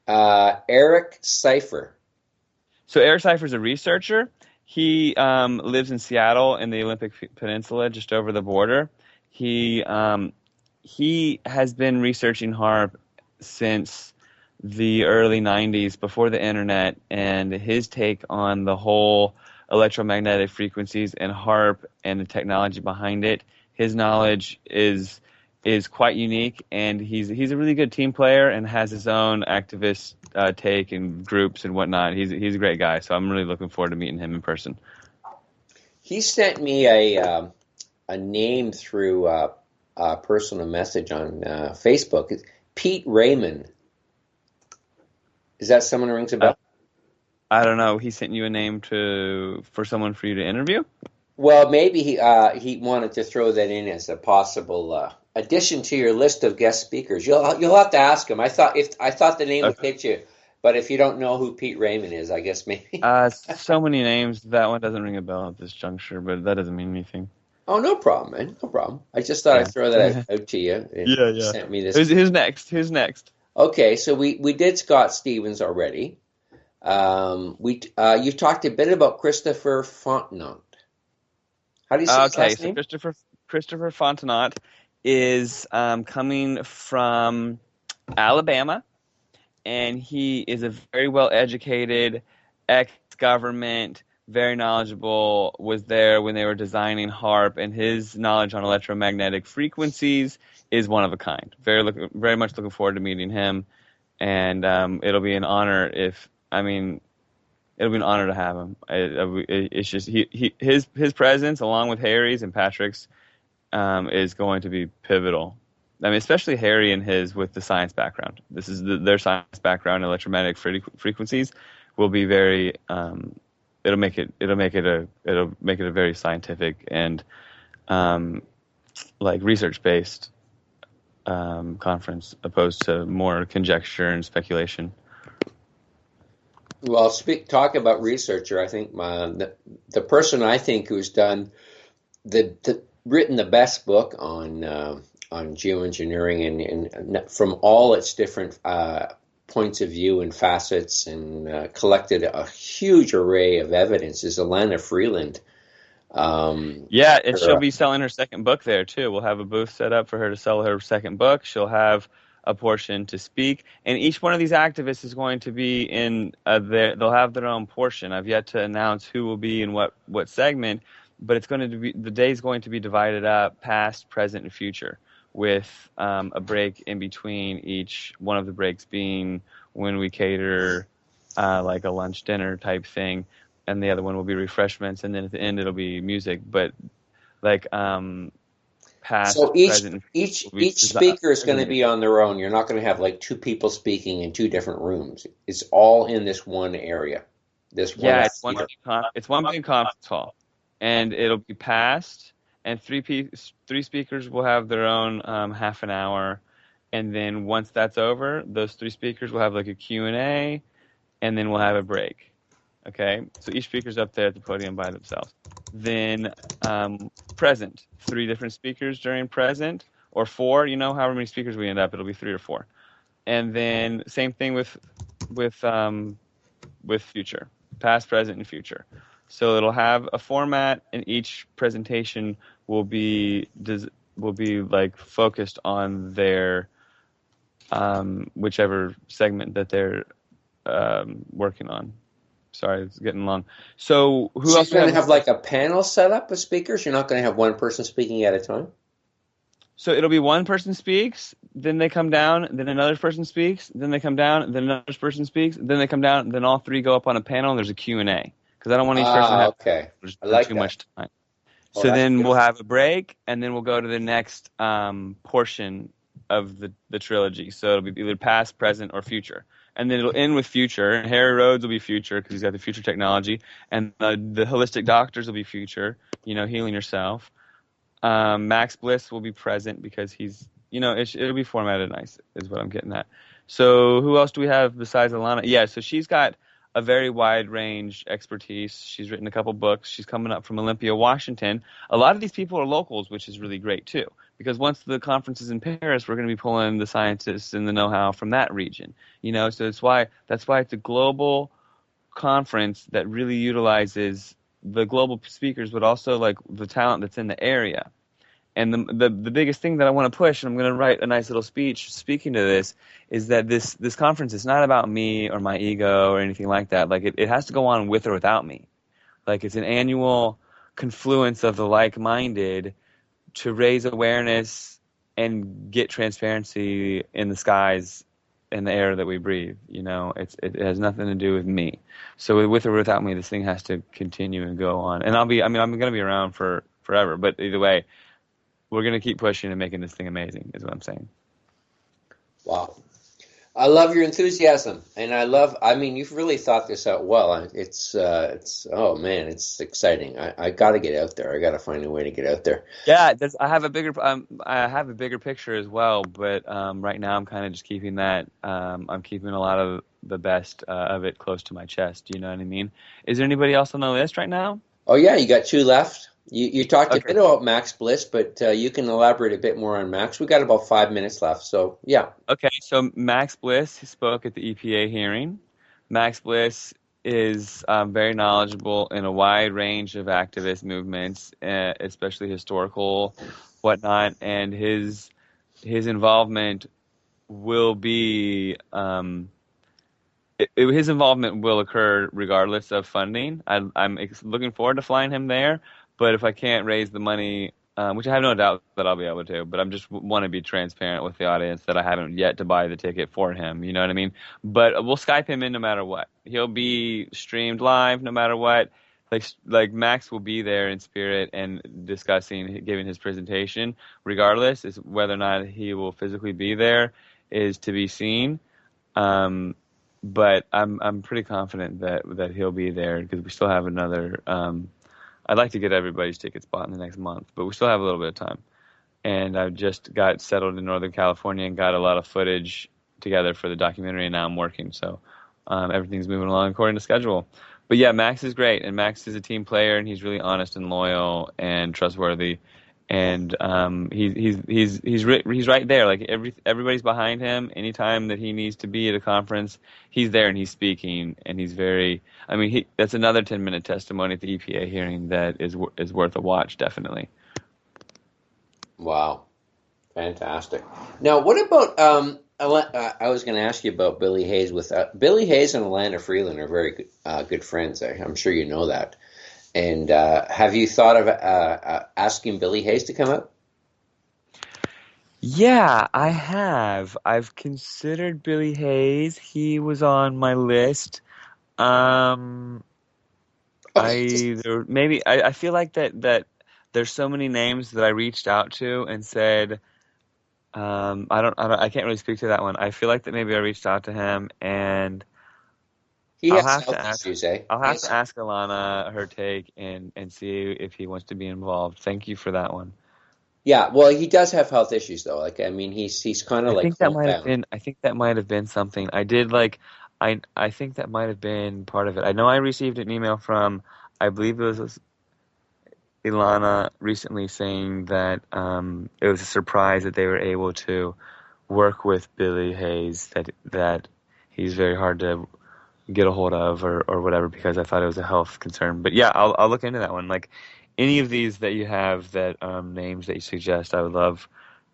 Eric Seifer. So Eric Seifer is a researcher. He lives in Seattle in the Olympic Peninsula, just over the border. He has been researching HAARP since the early 90s, before the internet, and his take on the whole electromagnetic frequencies and HAARP and the technology behind it. His knowledge is quite unique, and he's a really good team player and has his own activist take and groups and whatnot. He's a great guy, so I'm really looking forward to meeting him in person. He sent me a name through a personal message on Facebook. It's Pete Raymond. Is that someone who rings a bell? I don't know. He sent you a name for someone for you to interview? Well, maybe he wanted to throw that in as a possible addition to your list of guest speakers. You'll have to ask him. I thought the name would hit you, but if you don't know who Pete Raymond is, I guess maybe. So many names, that one doesn't ring a bell at this juncture, but that doesn't mean anything. Oh, no problem, man. No problem. I just thought I'd throw that out to you. Yeah. Sent me this. Who's next? Okay, so we did Scott Stevens already. You've talked a bit about Christopher Fontenot. How do you say his last name? Christopher Fontenot is coming from Alabama, and he is a very well-educated ex-government, very knowledgeable, was there when they were designing HAARP, and his knowledge on electromagnetic frequencies is one of a kind. Very much looking forward to meeting him, and it'll be an honor it'll be an honor to have him. It's just his presence, along with Harry's and Patrick's, is going to be pivotal. I mean, especially Harry and his with the science background. This is their science background. Electromagnetic frequencies will be very. It'll make it a very scientific and like research based conference, opposed to more conjecture and speculation. Well, talk about researcher. I think the person I think who's done written the best book on geoengineering and from all its different points of view and facets, and collected a huge array of evidence is Alana Freeland. And she'll be selling her second book there too. We'll have a booth set up for her to sell her second book. She'll have a portion to speak, and each one of these activists is going to be in they'll have their own portion. I've yet to announce who will be in what segment, but it's going to be, the day is going to be divided up past, present, and future, with a break in between each one of the breaks being when we cater like a lunch dinner type thing, and the other one will be refreshments, and then at the end it'll be music. But like past, So present, and each will be each speaker is going to be on their own. You're not going to have like two people speaking in two different rooms. It's all in this one area. This one Yeah, theater. it's one big conference hall, and it'll be past, and three speakers will have their own half an hour, and then once that's over, those three speakers will have like a Q&A, and then we'll have a break. Okay, so each speaker's up there at the podium by themselves. Then present, three different speakers during present, or four. You know, however many speakers we end up, it'll be three or four. And then same thing with future, past, present, and future. So it'll have a format, and each presentation will be like focused on their whichever segment that they're working on. Sorry, it's getting long. So who So else you're we going to have? have like a panel set up of speakers. You're not going to have one person speaking at a time. So it'll be one person speaks, then they come down, then another person speaks, then they come down, then another person speaks, then they come down, then all three go up on a panel, and there's a Q&A. Because I don't want each person to have Okay. I for like too that. much time. Oh, So that's then good. we'll have a break, and then we'll go to the next portion of the trilogy. So it'll be either past, present, or future. And then it'll end with future. And Harry Rhodes will be future because he's got the future technology. And the holistic doctors will be future, healing yourself. Max Bliss will be present because he's, it'll be formatted nice, is what I'm getting at. So who else do we have besides Alana? Yeah, so she's got a very wide range expertise. She's written a couple books. She's coming up from Olympia, Washington. A lot of these people are locals, which is really great too, because once the conference is in Paris, we're going to be pulling the scientists and the know-how from that region. So that's why it's a global conference that really utilizes the global speakers, but also like the talent that's in the area. And the biggest thing that I want to push, and I'm going to write a nice little speech speaking to this, is that this conference is not about me or my ego or anything like that. Like it has to go on with or without me. Like it's an annual confluence of the like-minded to raise awareness and get transparency in the skies and the air that we breathe. It has nothing to do with me. So with or without me, this thing has to continue and go on. And I'm going to be around for forever. But either way, we're going to keep pushing and making this thing amazing, is what I'm saying. Wow. I love your enthusiasm, and you've really thought this out well. It's oh man, it's exciting. I got to get out there. I got to find a way to get out there. Yeah, I have a bigger picture as well, but right now I'm kind of just keeping that. I'm keeping a lot of the best of it close to my chest. You know what I mean? Is there anybody else on the list right now? Oh yeah, you got two left. You talked a Okay. bit about Max Bliss, but you can elaborate a bit more on Max. We got about 5 minutes left, so yeah. Okay, so Max Bliss spoke at the EPA hearing. Max Bliss is very knowledgeable in a wide range of activist movements, especially historical, whatnot, and his involvement will be his involvement will occur regardless of funding. I'm looking forward to flying him there, but if I can't raise the money, which I have no doubt that I'll be able to, but I'm just want to be transparent with the audience that I haven't yet to buy the ticket for him. You know what I mean? But we'll Skype him in no matter what. He'll be streamed live no matter what. Like Max will be there in spirit and giving his presentation. Regardless, is whether or not he will physically be there is to be seen. But I'm pretty confident that he'll be there because we still have another. I'd like to get everybody's tickets bought in the next month, but we still have a little bit of time. And I just got settled in Northern California and got a lot of footage together for the documentary, and now I'm working. So everything's moving along according to schedule. But yeah, Max is great, and Max is a team player, and he's really honest and loyal and trustworthy. And he's right there. Like everybody's behind him. Anytime that he needs to be at a conference, he's there and he's speaking. And he's very. I mean, that's another 10-minute testimony at the EPA hearing that is worth a watch, definitely. Wow, fantastic. Now, what about I was going to ask you about Billy Hayes. Billy Hayes and Alana Freeland are very good friends. I'm sure you know that. And have you thought of asking Billy Hayes to come out? Yeah, I have. I've considered Billy Hayes. He was on my list. Okay, I feel like that there's so many names that I reached out to and said, I can't really speak to that one. I feel like that maybe I reached out to him, and He I'll has have to health ask. issues, eh? I'll have to ask Alana her take and see if he wants to be involved. Thank you for that one. Yeah, well, he does have health issues though. Like, I mean, he's kind of I like think that might have homebound. been. I think that might have been something. I did like. I think that might have been part of it. I know I received an email from. I believe it was Ilana recently saying that it was a surprise that they were able to work with Billy Hayes. That he's very hard to get a hold of or whatever, because I thought it was a health concern. But yeah, I'll look into that one. Like any of these that you have that names that you suggest, I would love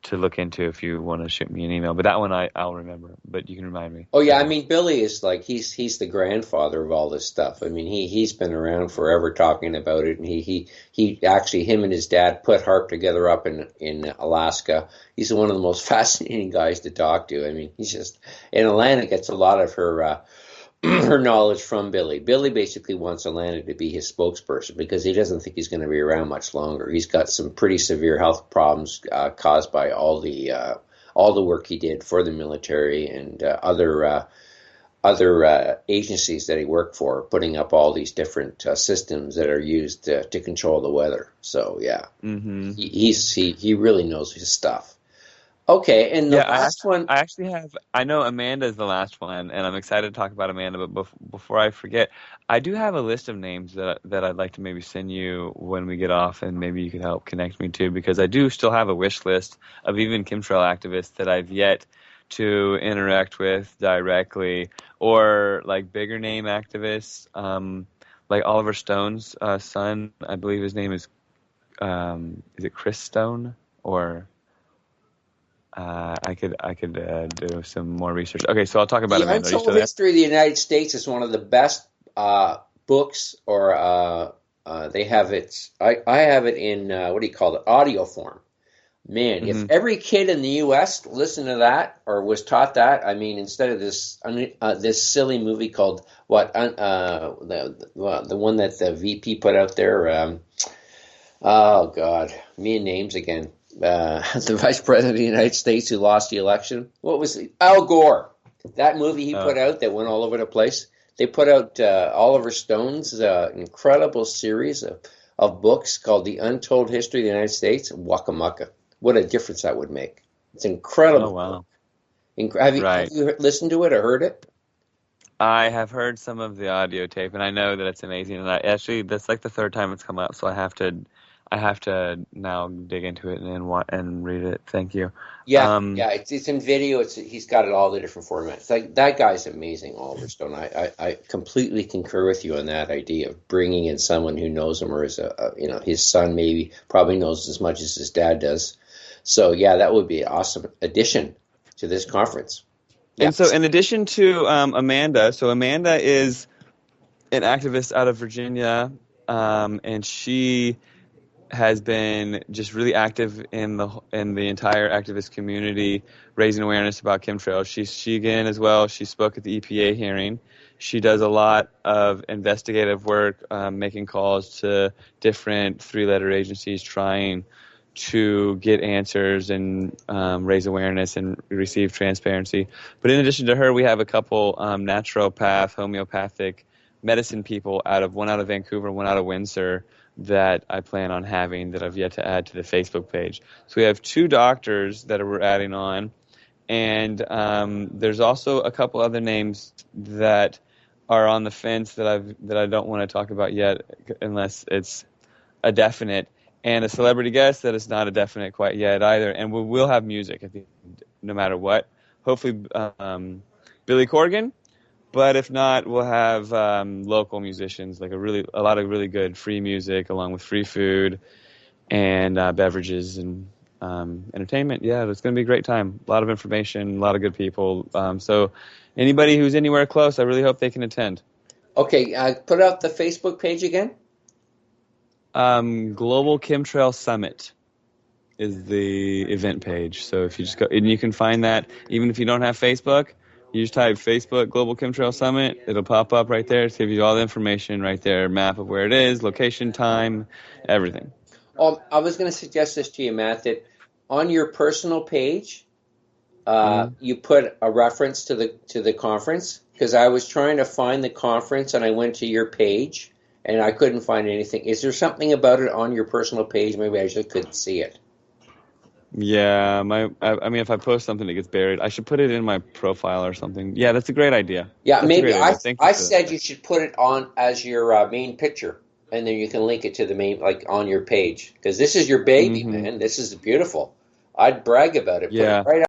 to look into if you want to shoot me an email. But that one I'll remember. But you can remind me Oh yeah, as I well. mean, Billy is like he's the grandfather of all this stuff. I mean, he's been around forever talking about it, and he actually him and his dad put HARP together up in Alaska. He's one of the most fascinating guys to talk to. I mean, he's just and Alana gets a lot of her her knowledge from Billy. Billy basically wants Alana to be his spokesperson because he doesn't think he's going to be around much longer. He's got some pretty severe health problems caused by all the work he did for the military and other agencies that he worked for, putting up all these different systems that are used to control the weather. So yeah, Mm-hmm. he really knows his stuff. Okay, and the Yeah, last one. I actually have. I know Amanda is the last one, and I'm excited to talk about Amanda. But before I forget, I do have a list of names that I'd like to maybe send you when we get off, and maybe you could help connect me to, because I do still have a wish list of even chemtrail activists that I've yet to interact with directly, or like bigger name activists, like Oliver Stone's son. I believe his name is it Chris Stone or. I could do some more research. Okay, so I'll talk about The Amanda. Are you still Untold there? History of the United States is one of the best books, or they have it. I have it in what do you call it? Audio form. Man, if Hmm. every kid in the U.S. listened to that or was taught that, I mean, instead of this silly movie called the one that the VP put out there. Oh God, me and names again. The Vice President of the United States who lost the election. What was it? Al Gore? That movie he put Okay. out that went all over the place. They put out Oliver Stone's incredible series of books called The Untold History of the United States. Waka mucka. What a difference that would make. It's an Oh incredible book. wow. Have Right. you listened to it or heard it? I have heard some of the audio tape, and I know that it's amazing. And actually, that's like the third time it's come up, so I have to now dig into it and read it. Thank you. Yeah, Um, yeah, it's in video. He's got it all the different formats. Like that guy's amazing, Oliver Stone. I completely concur with you on that idea of bringing in someone who knows him, or is his son maybe probably knows as much as his dad does. So yeah, that would be an awesome addition to this conference. Yeah. and so, in addition to Amanda, so Amanda is an activist out of Virginia, and she has been just really active in the entire activist community, raising awareness about chemtrails. She again as well. She spoke at the EPA hearing. She does a lot of investigative work, making calls to different three-letter agencies, trying to get answers and raise awareness and receive transparency. But in addition to her, we have a couple naturopath, homeopathic medicine people one out of Vancouver, one out of Windsor, that I plan on having that I've yet to add to the Facebook page. So we have two doctors that we're adding on, and there's also a couple other names that are on the fence that I don't want to talk about yet unless it's a definite, and a celebrity guest that is not a definite quite yet either. And we will have music at the end, no matter what. Hopefully, Billy Corgan. But if not, we'll have local musicians, like a lot of really good free music, along with free food and beverages and entertainment. Yeah, it's going to be a great time. A lot of information, a lot of good people. So anybody who's anywhere close, I really hope they can attend. Okay, put out the Facebook page again. Global Chemtrail Summit is the event page. So if you just go, and you can find that even if you don't have Facebook, you just type Facebook Global Chemtrail Summit. It'll pop up right there. It gives you all the information right there, map of where it is, location, time, everything. I was going to suggest this to you, Matt, that on your personal page, you put a reference to the conference, because I was trying to find the conference and I went to your page and I couldn't find anything. Is there something about it on your personal page? Maybe I just couldn't see it. Yeah, I mean, if I post something, it gets buried. I should put it in my profile or something. Yeah, that's a great idea. Yeah, That's a maybe great idea. Thank you I for said that. you should put it on as your main picture, and then you can link it to the main, like on your page, because this is your baby, Hmm. man. This is beautiful. I'd brag about it. Put it Yeah. right